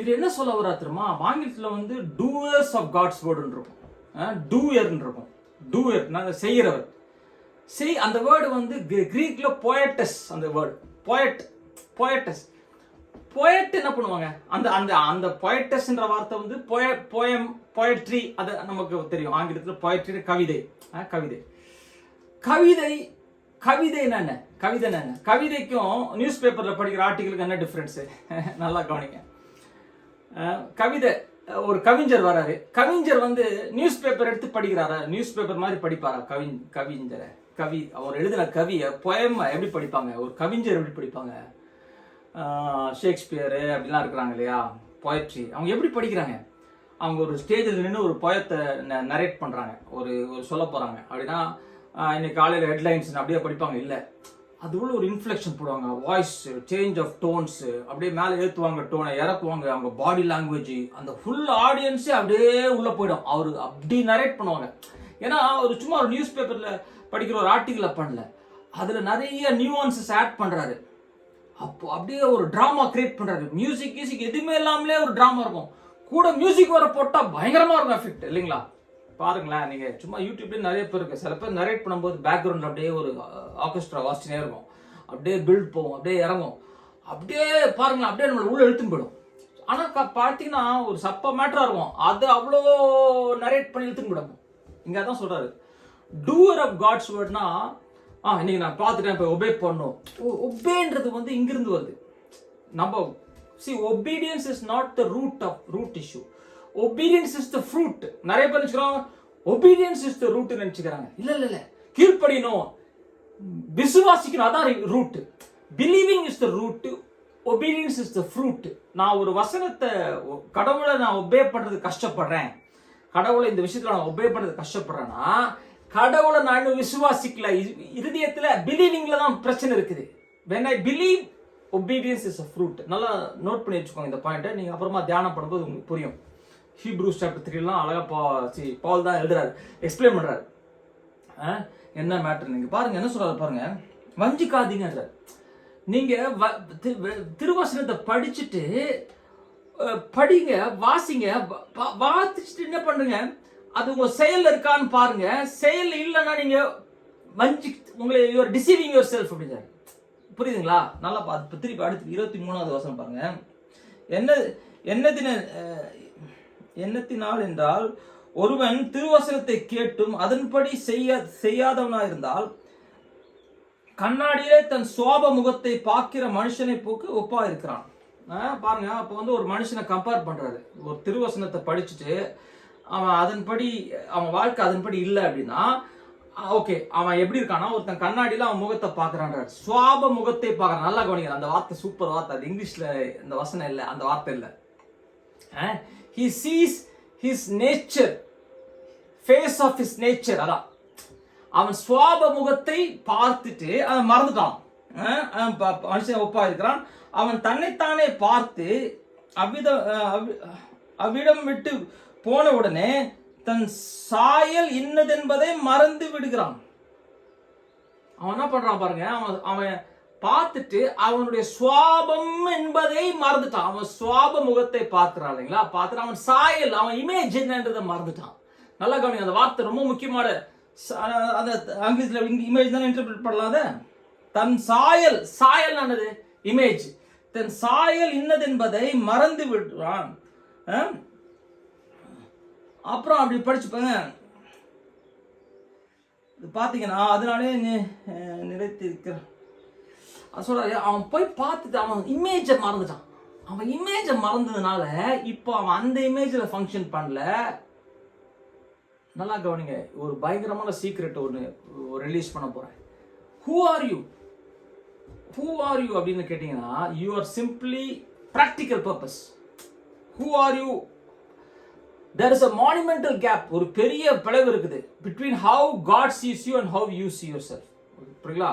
இது என்ன சொல்ல வரா தெரியுமா? ஆங்கிலத்தில் வந்து டூயர்ஸ் ஆஃப் காட்ஸ் வேர்டுன்னு இருக்கும், டூயர்ன்னு இருக்கும். டூயர் நாங்கள் செய்கிறவர். அந்த வேர்டு வந்து கிரீக்ல போயட்டஸ். அந்த வேர்டு போயட்டஸ். போயட் என்ன பண்ணுவாங்க? அந்த அந்த அந்த போயட்டஸ்ன்ற வார்த்தை வந்து போயட்ரி, அது நமக்கு தெரியும். ஆங்கிலத்தில் போயட்ரி கவிதை. கவிதை என்ன? கவிதைக்கும் நியூஸ் பேப்பர்ல படிக்கிற ஆர்டிகளுக்கு என்ன டிஃபரன்ஸ்? நல்லா கவனிங்க. கவிதை, ஒரு கவிஞர் வராரு. கவிஞர் வந்து நியூஸ் பேப்பர் எடுத்து படிக்கிறாரா? நியூஸ் பேப்பர் மாதிரி படிப்பாரா கவிஞரை? அவர் எழுதின கவியை, போயம் எப்படி படிப்பாங்க? ஒரு கவிஞர் எப்படி படிப்பாங்க? ஷேக்ஸ்பியரு அப்படிலாம் இருக்கிறாங்க இல்லையா, போயட்ரி. அவங்க எப்படி படிக்கிறாங்க? அவங்க ஒரு ஸ்டேஜில் நின்று ஒரு போயத்தை நரேட் பண்ணுறாங்க, ஒரு சொல்ல போகிறாங்க அப்படின்னா, இன்னைக்கு காலையில் ஹெட்லைன்ஸ் அப்படியே படிப்பாங்க. இல்லை, அது உள்ள ஒரு இன்ஃப்ளெக்ஷன் போடுவாங்க, வாய்ஸ் சேஞ்ச் ஆஃப் டோன்ஸ், அப்படியே மேலே ஏற்றுவாங்க, டோனை இறக்குவாங்க, அவங்க பாடி லாங்குவேஜ், அந்த ஃபுல் ஆடியன்ஸே அப்படியே உள்ளே போயிடும். அவர் அப்படி நரேட் பண்ணுவாங்க. ஏன்னா அவர் சும்மா ஒரு நியூஸ் பேப்பரில் படிக்கிற ஒரு ஆர்டிகிளை பண்ணல, அதில் நிறைய நியூவான்சஸ் ஆட் பண்ணுறாரு. அப்போ அப்படியே ஒரு டிராமா கிரியேட் பண்றாரு. மியூசிக் எதுவுமே இல்லாமலே ஒரு டிராமா இருக்கும். கூட மியூசிக் வர போட்டா பயங்கரமா இருக்கும் எஃபெக்ட், இல்லைங்களா? பாருங்களேன், நீங்க சும்மா யூடியூப்ல நிறைய பேர் இருக்கு. சில பேர் நரேட் பண்ணும்போது பேக்ரவுண்ட் அப்படியே ஒரு ஆர்கெஸ்ட்ரா வாசிச்சுனே இருக்கும், அப்படியே பில்ட் போகும், அப்படியே இறங்கும், அப்படியே பாருங்களேன், அப்படியே நம்மள உள்ள இழுத்துன்னு போயிடும். ஆனா பார்த்தீங்கன்னா ஒரு சப்ப மேட்டரா இருக்கும், அது அவ்வளோ நரேட் பண்ணி இழுத்துன்னு போயிடும். இங்க அதான் சொல்றாரு, டூவர் ஆஃப் காட்ஸ் வேர்ட்னா, இன்னைக்கு நான் பார்த்துட்டேன், இப்போ ஒபே பண்ணும். ஒபேன்றது வந்து இங்கிருந்து வருது. நம்ம obedience is not the root issue. Obedience is the fruit. நிறைய பேர் நினைச்சுக்கிறாங்க obedience is the root நினைச்சுக்கிறாங்க. இல்ல, கீழ்ப்படியணும், விசுவாசிக்கணும், அதான் root. believing is the root, obedience is the fruit. நான் ஒரு வசனத்தை, கடவுளை நான் ஒபே பண்றது கஷ்டப்படுறேன், கடவுளை இந்த விஷயத்துல நான் ஒபே பண்றது கஷ்டப்படுறேன்னா, கடவுளை நான் விசுவாசிக்கல, இருதயத்துல பிலீவிங்ல தான் பிரச்சனை இருக்குது. when I believe, obedience is a fruit. நல்லா நோட் பண்ணி வச்சுக்கோங்க இந்த பாயிண்ட்டை. நீங்க அப்புறமா தியானம் பண்ணும்போது உங்களுக்கு புரியும். ஹீப்ரூஸ் சாப்டர் 3 அழகா பவுல் தான் எழுதுறாரு, எக்ஸ்பிளைன் பண்றாரு என்ன மேட்டர். நீங்க பாருங்க என்ன சொல்றாரு பாருங்க, வஞ்சிக்காதீங்கன்றார். நீங்க திருவசனத்தை படிச்சுட்டு படிங்க, வாசிங்க, வாசிச்சுட்டு என்ன பண்ணுங்க, அது உங்க செயல் இருக்கான்னு பாருங்க. செயல் இல்லைன்னா நீங்க உங்களை யூஆர் டிசீவிங் யுவர் செல்ஃப் அப்படிங்கிறாரு. புரியுதுங்களா? நல்லா பார்த்து திருப்பி அடுத்து 23வது வசனம் பாருங்க. என்னத்தினால் என்றால் ஒருவன் திருவசனத்தை கேட்டும் அதன்படி செய்யாதவனாயிருந்தால் கண்ணாடியிலே தன் சோப முகத்தை பார்க்கிற மனுஷனை போக்கு ஒப்பா இருக்கிறான். பாருங்க, அப்போ வந்து ஒரு மனுஷனை கம்பேர் பண்றாரு. ஒரு திருவசனத்தை படிச்சுட்டு அவன் அதன்படி அவன் வாழ்க்கை அதன்படி இல்லை அப்படின்னா ஓகே, அவன் எப்படி இருக்கானா, ஒருத்தன் கண்ணாடியில அவன் முகத்தை பாக்குறான்றார். சுவாப முகத்தை பார்க்கறான். நல்லா கவனிக்கிறான். அந்த வார்த்தை சூப்பர் வார்த்தை. அது இங்கிலீஷ்ல இந்த வசனம் இல்லை, அந்த வார்த்தை இல்லை. He sees his nature, face of his nature. அதான் அவன் சுவாப முகத்தை பார்த்துட்டு அவன் மறந்துட்டான். மனுஷன் ஒப்பா இருக்கிறான். அவன் தன்னைத்தானே பார்த்து அவ்விடம் விட்டு போன உடனே தன் சாயல் இன்னதென்பதை மறந்து விடுகிறான். அவன் என்ன பண்றான் பாருங்க, அவன் பார்த்துட்டு அவனுடைய சுவாபம் என்பதை மறந்துட்டான். அவன் சுவாப முகத்தை பார்க்கிறான் இல்லைங்களா, பார்த்துட்டு அவன் சாயல், அவன் இமேஜ் என்னன்றதை மறந்துட்டான். நல்லா கவனிங்க, அந்த வார்த்தை ரொம்ப முக்கியமான. அந்த ஆங்கிலத்துல இமேஜ் தானே இன்டர்பிரேட் பண்ணலாத. தன் சாயல், சாயல் ஆனது இமேஜ், தன் சாயல் இன்னது என்பதை மறந்து விடுறான். அப்புறம் அப்படி படிச்சுப்பாங்க பாத்தீங்கன்னா, அதனாலே நிலைத்திருக்கிறான். சொல்ற அவன் போய் பார்த்துட்டு அவன் இமேஜை மறந்துட்டான். அவன் இமேஜை மறந்ததுனால இப்போ அவன் அந்த இமேஜில் ஃபங்க்ஷன் பண்ணல. நல்லா கவனிங்க, ஒரு பயங்கரமான சீக்ரெட் ஒன்று ரிலீஸ் பண்ண போறேன். ஹூ ஆர் யூ அப்படின்னு கேட்டீங்கன்னா, you are simply practical purpose. Who are you? There is a monumental gap. ஒரு பெரிய பிளவு இருக்குது between how God sees you and how you see yourself. புரியுங்களா?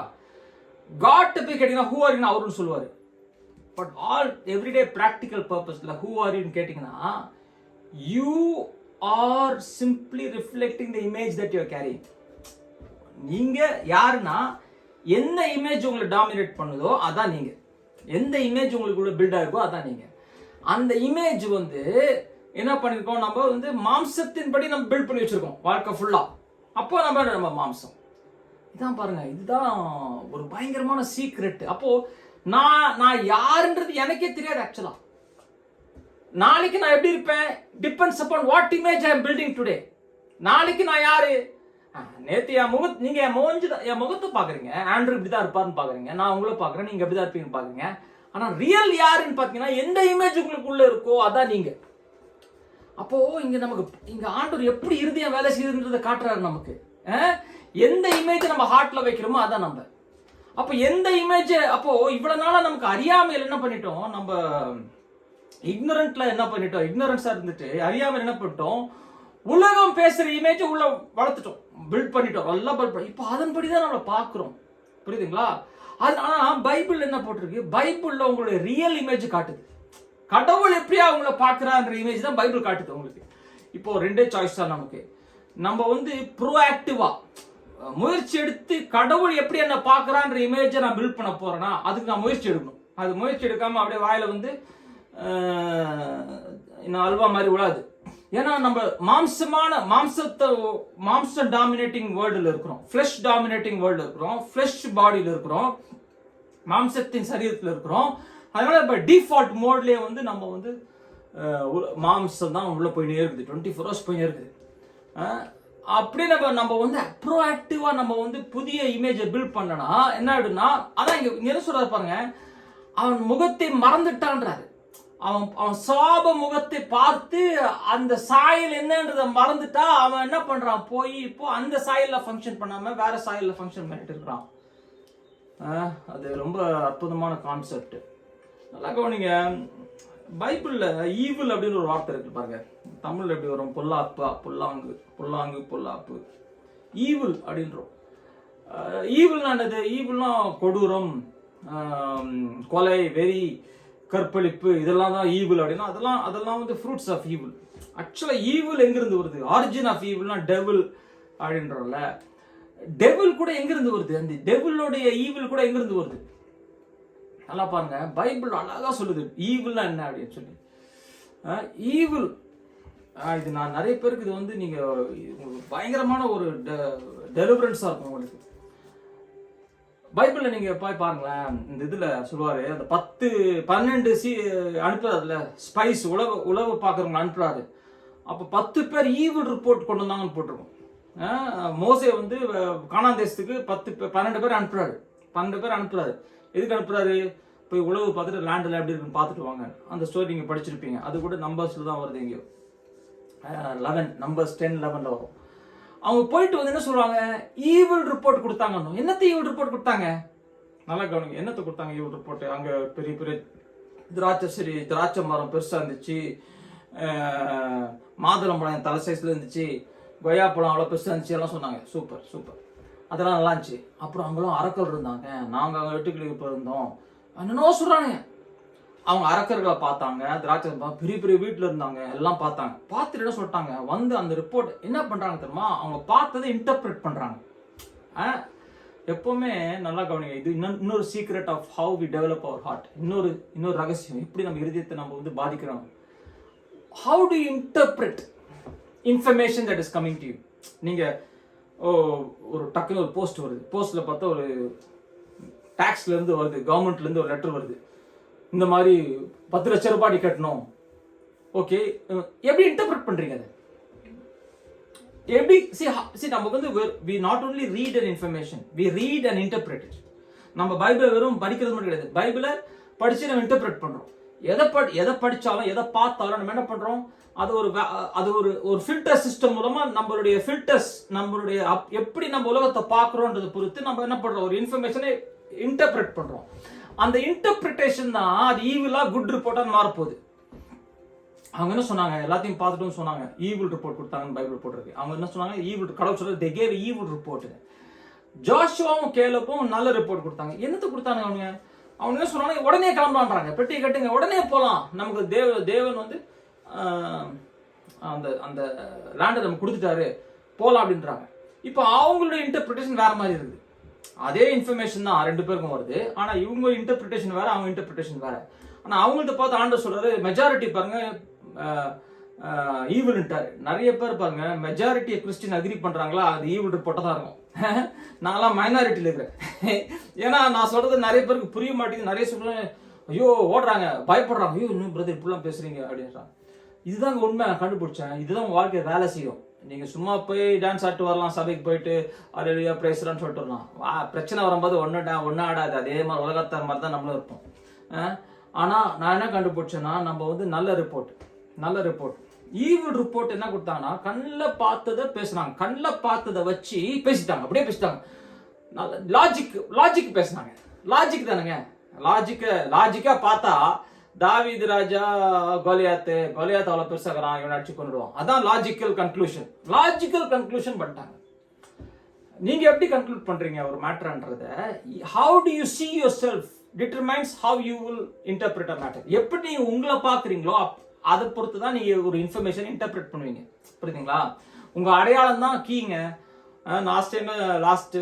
God போய் கேட்டீங்கன்னா who are you அவருன்னு சொல்லுவாரு. But all everyday practical purposeல who are you கேட்டீங்கன்னா, you are simply reflecting the image that you are carrying. நீங்க யாருன்னா, எந்த இமேஜ் உங்களை டாமினேட் பண்ணுதோ அதான் நீங்க. எந்த இமேஜ் உங்களுக்கு பில்ட் ஆயிருக்கோ அதான் நீங்க. அந்த இமேஜ் வந்து என்ன பண்ணிருக்கோம், நம்ம வந்து மாம்சத்தின்படி நம்ம பில்ட் பண்ணி வச்சிருக்கோம் வாழ்க்கை ஃபுல்லா. அப்போ நம்ம மாம்சம் இதான் பாருங்க, இதுதான் ஒரு பயங்கரமான சீக்ரெட். அப்போ நான் யாருன்றது எனக்கே தெரியாது ஆக்சுவலா. நாளைக்கு நான் எப்படி இருப்பேன் depends upon what image I am building today. நாளைக்கு நான் யாரு? நேத்து நீங்க என் முகத்தை பாக்குறீங்க, ஆண்ட்ரூ இப்படிதான் இருப்பாருன்னு பாக்குறீங்க, நான் உங்களை பாக்குறேன், நீங்க எப்படிதான் இருப்பீங்கன்னு பாக்குறீங்க. ஆனா ரியல் யாருன்னு பாத்தீங்கன்னா, எந்த இமேஜ் உங்களுக்குள்ள இருக்கோ அதான் நீங்க. அப்போ இங்க ஆண்டவர் எப்படி இருதயம் வேலை செய்யுதுன்றதை காட்டுறாரு நமக்கு. எந்த இமேஜ் நம்ம ஹார்ட்ல வைக்கிறோமோ அதான் நம்ம. அப்போ எந்த இமேஜ், அப்போ இவ்வளவு நாளா நமக்கு அறியாமையில் என்ன பண்ணிட்டோம், நம்ம இக்னரன்ட்ல என்ன பண்ணிட்டோம், இக்னரன்ஸா இருந்துட்டு அறியாமல் என்ன பண்ணிட்டோம், உலகம் பேசுற இமேஜ் உள்ள வளர்த்துட்டோம், பில்ட் பண்ணிட்டோம், எல்லாம் இப்போ அதன்படிதான் நம்ம பாக்குறோம். புரியுதுங்களா? ஆனா பைபிள் என்ன போட்டிருக்கு, பைபிள்ல உங்களுடைய ரியல் இமேஜ் காட்டுது. கடவுள் எப்படியா அவங்கள பாக்குறான்ற இமேஜ் தான் பைபிள் காட்டுது உங்களுக்கு. இப்போ ரெண்டே சாய்ஸ் தான் நமக்கு. நம்ம வந்து ப்ரோஆக்டிவா முயற்சி எடுத்து கடவுள் எப்படி என்ன பாக்குறான்ற இமேஜை நான் பில்ட் பண்ண போறேன்னா, அதுக்கு நான் முயற்சி எடுக்கணும். அது முயற்சி எடுக்காம அப்படியே வாயில வந்து இன்னும் அல்வா மாதிரி விழாது. ஏன்னா நம்ம மாம்சம் டாமினேட்டிங் வேர்ல்டுல இருக்கிறோம், ஃபிளஷ் டாமினேட்டிங் வேர்ல்டு இருக்கிறோம், ஃபிளஷ் பாடியில இருக்கிறோம், மாம்சத்தின் சரீரத்தில் இருக்கிறோம். அதனால இப்போ டிஃபால்ட் மோட்லேயே வந்து நம்ம வந்து மாம்சம் தான் உள்ள போயினே இருக்குது, 24 hours போயினே இருக்குது. அப்படி நம்ம வந்து ப்ரோஆக்டிவா நம்ம வந்து புதிய இமேஜை பில்ட் பண்ணனா என்ன ஆயிடுனா, அதான் இங்க என்ன சொல்றாரு பாருங்க, அவன் முகத்தை மறந்துட்டான்றாரு. அவன் சாப முகத்தை பார்த்து அந்த சாயல் என்னன்றதை மறந்துட்டா அவன் என்ன பண்றான், போய் இப்போ அந்த சாயல்ல ஃபங்க்ஷன் பண்ணாம வேற சாயல்ல ஃபங்க்ஷன் பண்ணிட்டு இருக்கிறான். அது ரொம்ப அற்புதமான கான்செப்ட். நல்லா கவனிங்க, பைபிள்ல ஈவில் அப்படின்னு ஒரு வார்த்தை இருக்கு பாருங்க. தமிழ்ல எப்படி வரும், பொல்லாப்பா, பொல்லாப்பு, ஈவில் அப்படின்றோம். ஈவில்னா என்னது? ஈவில்னா கொடூரம், கொலை, வெறி, கற்பழிப்பு, இதெல்லாம் தான் ஈவில் அப்படின்னா அதெல்லாம் வந்து ஃப்ரூட்ஸ் ஆஃப் ஈவில். ஆக்சுவலா ஈவில் எங்கிருந்து வருது, ஆரிஜின் ஆஃப் ஈவில்னா டெவில் அப்படின்றோம்ல. டெவில் கூட எங்கிருந்து வருது, அந்த டெவிலோடைய ஈவில் கூட எங்கிருந்து வருது? நல்லா பாருங்க, பைபிள் அழகா சொல்லுது ஈவில்னா என்ன அப்படின்னு சொல்லி. ஈவில் இது நான் நிறைய பேருக்கு இது வந்து நீங்க பயங்கரமான ஒரு டெலிவரன்ஸா இருக்கும் உங்களுக்கு. பைபிள்ல நீங்க போய் பாருங்களேன், இந்த இதுல சொல்லுவாரு, அந்த 10-12 அனுப்புறாருல, ஸ்பைஸ் உளவு பாக்குறவங்க அனுப்புறாரு. அப்போ 10 பேர் ஈவில் ரிப்போர்ட் கொண்டு வந்தாங்கன்னு போட்டிருக்கோம். மோசே வந்து கானான் தேசத்துக்கு 12 பேர் அனுப்புறாரு. 12 பேர் அனுப்புறாரு. எதுக்கு அனுப்புறாரு? போய் உழவு பார்த்துட்டு லேண்டில் எப்படி இருக்குன்னு பார்த்துட்டு வாங்க. அந்த ஸ்டோரி நீங்கள் படிச்சிருப்பீங்க. அது கூட நம்பர்ஸில் தான் வருது. எங்கேயோ 11 நம்பர்ஸ் 10-11 வரும். அவங்க போயிட்டு வந்து என்ன சொல்றாங்க? ஈவில் ரிப்போர்ட் கொடுத்தாங்க. என்னத்தை ஈவில் ரிப்போர்ட் கொடுத்தாங்க? நல்லா கவனிங்க. என்னத்தை கொடுத்தாங்க ஈவில் ரிப்போர்ட்? அங்க பெரிய பெரிய திராட்சை மரம் பெருசா இருந்துச்சு, மாதுளம்பழம் தலை சைஸ்ல இருந்துச்சு, கொய்யாப்பழம் அவ்வளோ பெருசா இருந்துச்சு, எல்லாம் சொன்னாங்க. சூப்பர் சூப்பர், அதெல்லாம் நல்லா இருந்துச்சு. அப்புறம் அங்கெல்லாம் அரக்கர் இருந்தாங்க, நாங்கள் அங்கே வெட்டுக்கிளிக்கு போயிருந்தோம், என்னென்னோ சொல்றாங்க. அவங்க அரக்கர்களை பார்த்தாங்க, திராட்சை பெரிய பெரிய வீட்டில் இருந்தாங்க, எல்லாம் பார்த்தாங்க. பார்த்துட்டு என்ன சொல்லிட்டாங்க? வந்து அந்த ரிப்போர்ட் என்ன பண்றாங்க தெரியுமா? அவங்க பார்த்ததை இன்டர்பிரேட் பண்றாங்க. எப்பவுமே நல்லா கவனிங்க. இது இன்னொரு secret of how we develop our heart. இன்னொரு ரகசியம், எப்படி நம்ம இருதயத்தை நம்ம வந்து பாதிக்கிறோம். How to interpret information that is coming to you. நீங்க ஒரு டக்குன்னு ஒரு போஸ்ட் வருது, போஸ்ட்ல பார்த்தா ஒரு டாக்ஸ்ல இருந்து வருது, கவர்மெண்ட்ல இருந்து ஒரு லெட்டர் வருது, இந்த மாதிரி 10 லட்சம் ரூபாய் கட்டணும். ஓகே, எப்படி இன்டர்பிரேட் பண்றீங்க அதை? எப்படி நமக்கு வந்து we not only read an information, we read and interpret it. நம்ம பைபிளை வெறும் படிக்கிறது மட்டும் கிடையாது, பைபிளை படிச்சு நம்ம இன்டர்பிரேட் பண்றோம். எதை படிச்சாலும் எதை பார்த்தாலும் நம்ம என்ன பண்றோம்? அது ஒரு ஃபில்டர் சிஸ்டம் மூலமா நம்மளுடைய ஃபில்டர்ஸ், நம்மளுடைய எப்படி நம்ம உலகத்தை பார்க்கறோம்ன்றதை பொறுத்து நம்ம என்ன பண்றோம்? ஒரு இன்ஃபர்மேஷனை இன்டர்பிரேட் பண்றோம். அந்த இன்டர்பிரிட்டேஷன் தான் அது ஈவிலா குட் ரிப்போர்ட்டா மாறப்போகுது. அவங்க என்ன சொன்னாங்க? எல்லாத்தையும் பார்த்துட்டு சொன்னாங்க ஈவில் ரிப்போர்ட் கொடுத்தாங்கன்னு பைபிள் போட்டிருக்கு. அவங்க என்ன சொன்னாங்க? ஈவில், கடவுள் சொல்றது they gave evil report. ஜோஷுவாவும் கேலப்பும் நல்ல ரிப்போர்ட் கொடுத்தாங்க. என்னத்தை கொடுத்தாங்க? அவங்க என்ன சொன்னாங்க? உடனே கிளம்பலான்றாங்க, பெட்டி கட்டுங்க, உடனே போகலாம், நமக்கு தேவன் வந்து அந்த அந்த லேண்டை நம்ம கொடுத்துட்டாரு, போகலாம் அப்படின்றாங்க. இப்போ அவங்களுடைய இன்டர்பிரிட்டேஷன் வேற மாதிரி இருக்குது. அதே இன்ஃபர்மேஷன் தான் 2 பேருக்கும் வருது, ஆனா இவங்க இன்டர்பிரிட்டேஷன் வேற, அவங்க இன்டர்பிரிட்டேஷன் வேற. ஆனா அவங்கள்ட்ட பார்த்து ஆண்டவர் சொல்றாரு, மெஜாரிட்டி பாருங்க ஈவில்ட்டாரு. நிறைய பேர் பாருங்க மெஜாரிட்டி கிறிஸ்டின் அக்ரி பண்றாங்களா, அது ஈவில் ரிப்போர்ட்டா தான் இருக்கும். நான்லாம் மைனாரிட்டியில் இருக்கிறேன். ஏன்னா நான் சொல்றது நிறைய பேருக்கு புரிய மாட்டேங்குது. நிறைய சொல்றேன், ஐயோ ஓடுறாங்க, பயப்படுறாங்க, ஐயோ இன்னும் பிரதர் இப்படிலாம் பேசுறீங்க அப்படின்றாங்க. இதுதாங்க உண்மை, நான் கண்டுபிடிச்சேன். இதுதான் உங்க வாழ்க்கையை வேலை செய்யும். நீங்க சும்மா போய் டான்ஸ் ஆட்டு வரலாம், சபைக்கு போயிட்டு அல்லேலூயா பிரேஸ்லான்னு சொல்லிட்டு வரலாம். பிரச்சனை வரும்போது ஒன்னு ஆடாது. அதே மாதிரி உலகத்தார் மாதிரி தான் நம்மளும் இருப்போம். ஆனா நான் என்ன கண்டுபிடிச்சேன்னா, நம்ம வந்து நல்ல ரிப்போர்ட் ஈவில் ரிப்போர்ட் என்ன கொடுத்தாங்கன்னா, கண்ணில் பார்த்ததை பேசுனாங்க, கண்ணில் பார்த்ததை வச்சு பேசிட்டாங்க, அப்படியே பேசிட்டாங்க. லாஜிக் பேசினாங்க. லாஜிக் தானுங்க, லாஜிக்கா பார்த்தா தாவீது ராஜா கோலியாத் அவ்வளவு பெருசாகிறான், இவன் அடிச்சு கொண்டுடுவான். அதான் லாஜிக்கல் கன்க்ளூஷன் பண்ணிட்டாங்க. நீங்க எப்படி கன்க்ளூட் பண்றீங்க ஒரு மேட்டர்ன்றத? How do you see yourself determines how you will interpret a matter. எப்படி நீங்க உங்களை பாக்குறீங்களோ அதை பொறுத்து தான் நீங்க ஒரு இன்ஃபர்மேஷன் இன்டர்பிரேட் பண்ணுவீங்க. புரியுதுங்களா? உங்க அடையாளம் தான் கீங்க. லாஸ்ட்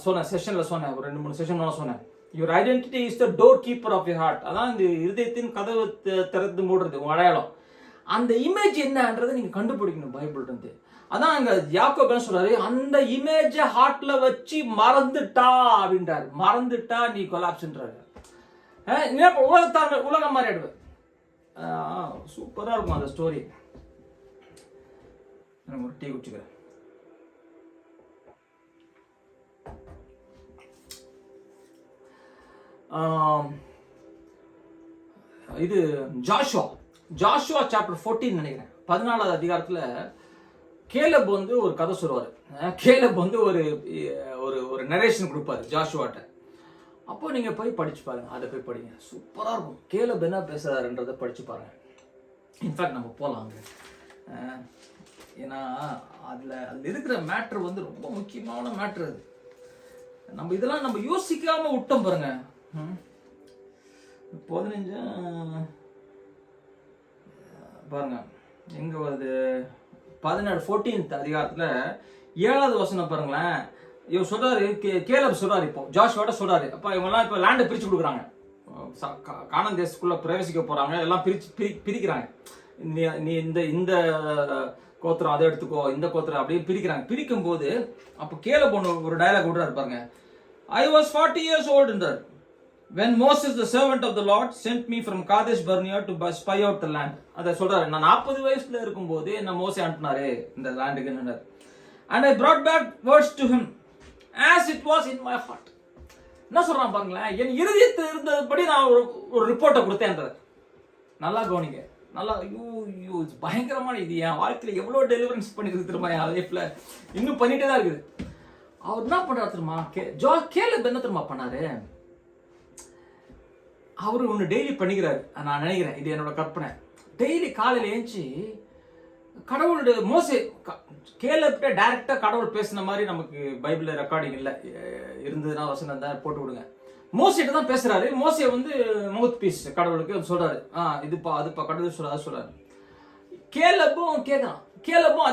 சொன்னேன், செஷன்ல சொன்னேன், ஒரு 2-3 செஷன் சொன்னேன், your identity is the doorkeeper of your heart. அதான் இந்த இருதயத்தின் கதவு திறந்து மூடுறது உங்க அடையாளம். அந்த இமேஜ் என்னன்றதை நீங்க கண்டுபிடிக்கணும் பைபிள் இருந்து. அதான் அங்க யாக்கோபு என்ன சொல்றாரு? அந்த இமேஜ ஹார்ட்ல வச்சு மறந்துட்டா அப்படின்றாரு. மறந்துட்டா நீ கொலாப்ஸ்ன்றாரு. உலகம் மாதிரி ஆயிடுவேன். சூப்பரா இருக்கும் அந்த ஸ்டோரி. எனக்கு ஒரு டீ குடிச்சுக்கிறேன். இது ஜாஷுவா சாப்டர் 14 நினைக்கிறேன், 14வது அதிகாரத்துல கேலப் வந்து ஒரு கதை சொல்லுவாரு. கேலப் வந்து ஒரு நரேஷன் கொடுப்பாரு ஜாஷுவாட்ட. அப்போ நீங்க போய் படிச்சு பாருங்க, அதை போய் படிங்க, சூப்பரா இருக்கும். கேலப் என்ன பேசுறாருன்றதை படிச்சு பாருங்க. இன்ஃபேக்ட் நம்ம போலாம். ஏன்னா அதுல இருக்கிற மேட்ரு வந்து ரொம்ப முக்கியமான மேட்ரு. அது நம்ம இதெல்லாம் நம்ம யோசிக்காம விட்டோம் பாருங்க. 15 பாருங்க எங்க வருது? 14th அதிகாரத்துல 7வது வசனம் பாருங்களேன். இவர் சொல்றாரு, கேலப் சொல்றாரு, இப்போ ஜாஷுவாட்ட சொல்றாரு, அப்ப இவங்க எல்லாம் இப்ப லேண்டை பிரிச்சு கொடுக்குறாங்க, கானான் தேசத்துக்குள்ள பிரவேசிக்க போறாங்க, எல்லாம் பிரிக்கிறாங்க. நீ இந்த கோத்திரம் அதை எடுத்துக்கோ, இந்த கோத்திரம் அப்படியே பிரிக்கிறாங்க. பிரிக்கும் போது அப்ப கேலப் ஒரு டயலாக் விடுறாரு பாருங்க. I was 40 years old என்றார். when Moses the servant of the Lord sent me from Kadesh Barnea to spy out the land. அத சொல்றாரு, நான் 40 வயசுல இருக்கும்போது என்ன மோசே அனுப்புனாரு இந்த லேண்டுக்கு. And I brought back words to him as it was in my heart. என்ன சொல்றான் பாருங்களேன், என் இருதயத்தில் இருந்தபடி நான் ஒரு ரிப்போர்ட்டை கொடுத்தேன்றார். நல்லா கவனிங்க, நல்லா ஐயோ பயங்கரமான இது. என் வாழ்க்கையில் எவ்வளோ டெலிவரன்ஸ் பண்ணிருக்கு திரும்ப என் லைஃப்ல இன்னும் பண்ணிட்டே தான் இருக்குது. அவர் என்ன பண்றாரு தெரியுமா, கேலப் என்ன தெரியுமா பண்ணாரு, அவரு ஒன்று டெய்லி பண்ணிக்கிறாரு. நான் நினைக்கிறேன், இது என்னோட கற்பனை. டெய்லி காலையில் ஏஞ்சி கடவுளுடைய மோசே கேலப்ட டைரக்டா கடவுள் பேசின மாதிரி நமக்கு பைபிள்ல ரெக்கார்டிங் இல்லை, இருந்ததுன்னா வசனம் தான் போட்டு விடுங்க. மோசேட்ட தான் பேசுறாரு. மோசே வந்து மவுத் பீஸ் கடவுளுக்கு சொல்றாரு, இதுப்பா அதுப்பா கடவுள் சொல்றாரு. கேலப்பும் கேட்கறான். கேலப்பும்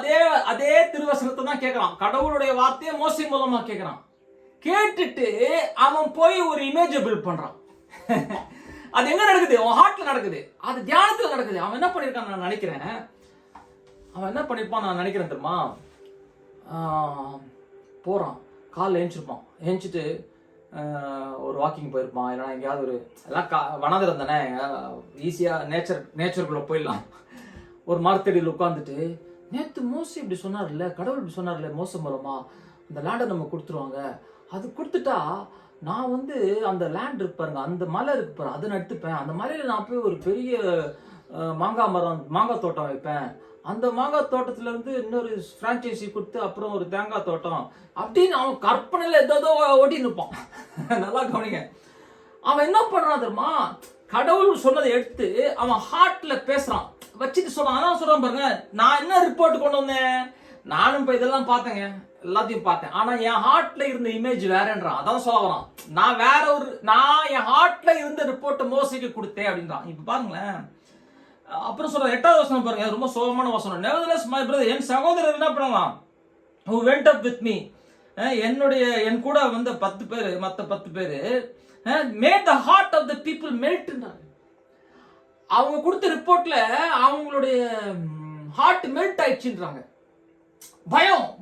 அதே திருவசனத்தை தான் கேட்கறான். கடவுளுடைய வார்த்தையை மோசே மூலமா கேட்கறான். கேட்டுட்டு அவன் போய் ஒரு இமேஜை பில்ட் பண்றான். அது எங்க நடக்குது, அவன் ஹார்ட்ல நடக்குது, அது தியானத்துல நடக்குது. அவன் என்ன பண்ணிருக்கான் நான் நினைக்கிறேன், அவன் என்ன பண்ணிருப்பான் நான் நினைக்கிறேன் தெரியுமா, போறான் காலைல ஏஞ்சிருப்பான், ஏஞ்சிட்டு ஒரு வாக்கிங் போயிருப்பான், இல்லைன்னா எங்கேயாவது ஒரு எல்லாம் வனதிரம் தானே, ஈஸியா நேச்சருக்குள்ள போயிடலாம். ஒரு மரத்தடியில் உட்காந்துட்டு, நேற்று மோசே இப்படி சொன்னார்ல, கடவுள் இப்படி சொன்னார்ல மோசே மூலமா, அந்த லேண்டை நம்ம கொடுத்துருவாங்க, அது கொடுத்துட்டா நான் வந்து அந்த லேண்ட் இருக்கு பாருங்க, அந்த மலை இருக்கு பாருங்க, அதை நட்டுப்பேன், அந்த மலையில நான் போய் ஒரு பெரிய மாங்காய் மரம் மாங்காய் தோட்டம் வைப்பேன், அந்த மாங்காய் தோட்டத்துல இருந்து இன்னொரு பிரான்ச்சைசி கொடுத்து அப்புறம் ஒரு தேங்காய் தோட்டம் அப்படின்னு அவன் கற்பனையில ஏதோ ஓட்டி நிற்பான். நல்லா கவனிங்க, அவன் என்ன பண்றான் தெரியுமா, கடவுள் சொன்னதை எடுத்து அவன் ஹார்ட்ல பேசுறான், வச்சுட்டு சொல்றான். அதான் சொல்றான் பாருங்க, நான் என்ன ரிப்போர்ட் கொண்டு வந்தேன், நானும் இப்ப இதெல்லாம் பார்த்தேங்க, எல்லாத்தையும் பார்த்தேன், ஆனா என் ஹார்ட்ல இருந்த இமேஜ் வேறன்றான். அதான் சொல்ல வரான், நான் என் ஹார்ட்ல இருந்த ரிப்போர்ட்டை மோசைக்கு கொடுத்தேன் அப்படின்றான். இப்ப பாருங்களேன், அப்புறம் சொல்ற 8வது வசனம் பாருங்க, ரொம்ப சோகமான வசனம். Nevertheless my brother, என் சகோதரர் என்ன பண்ணலாம், who went up with me, என் கூட வந்த 10 பேர், மத்த 10 பேரு made the heart of the people melt. அவங்க கொடுத்த ரிப்போர்ட்ல அவங்களுடைய ஹார்ட் மெல்ட் ஆயிடுச்சுன்றாங்க.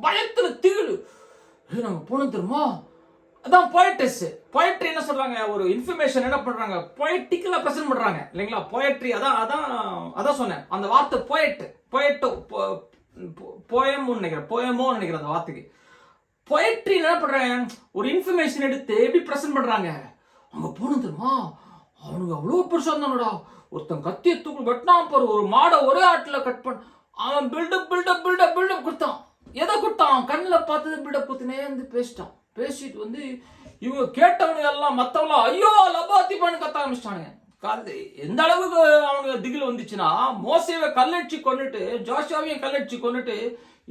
பயத்துல திகிலு, நாங்க போனோம் தெரியுமா. அதான் போயட்ரி என்ன சொல்றாங்க, ஒரு இன்ஃபர்மேஷன் என்ன பண்றாங்க, பொயட்டிக்கலா பிரசன்ட் பண்றாங்க இல்லைங்களா. போயட்ரி அதான் சொன்னேன், அந்த வார்த்தை போயமோன்னு நினைக்கிறேன் அந்த வார்த்தைக்கு. பொயட்ரி என்ன பண்றாங்க, ஒரு இன்ஃபர்மேஷன் எடுத்து எப்படி பிரசன்ட் பண்றாங்க. அங்க போனோம் தெரியுமா, அவனுங்க அவ்வளவு பெருசா இருந்தாங்கடா, ஒருத்தன் கத்திய தூக்கு வெட்டினான் பாரு, ஒரு மாடை ஒரே ஆட்டுல கட் பண்ண, அவன் பில்டப் கொடுத்தான். எதை கொடுத்தான், கண்ணில் பார்த்தது பில்டப் கொடுத்துனே வந்து பேசிட்டு வந்து இவங்க கேட்டவனுங்க எல்லாம் மத்தவங்க ஐயோ லபாத்திப்பான்னு கத்த ஆரம்பிச்சிட்டானுங்க. எந்த அளவுக்கு அவனுக்கு திகில் வந்துச்சுன்னா, மோசேவை கல்லடிச்சு கொண்டுட்டு ஜோஷுவாவையும் கல்லடிச்சு கொண்டுட்டு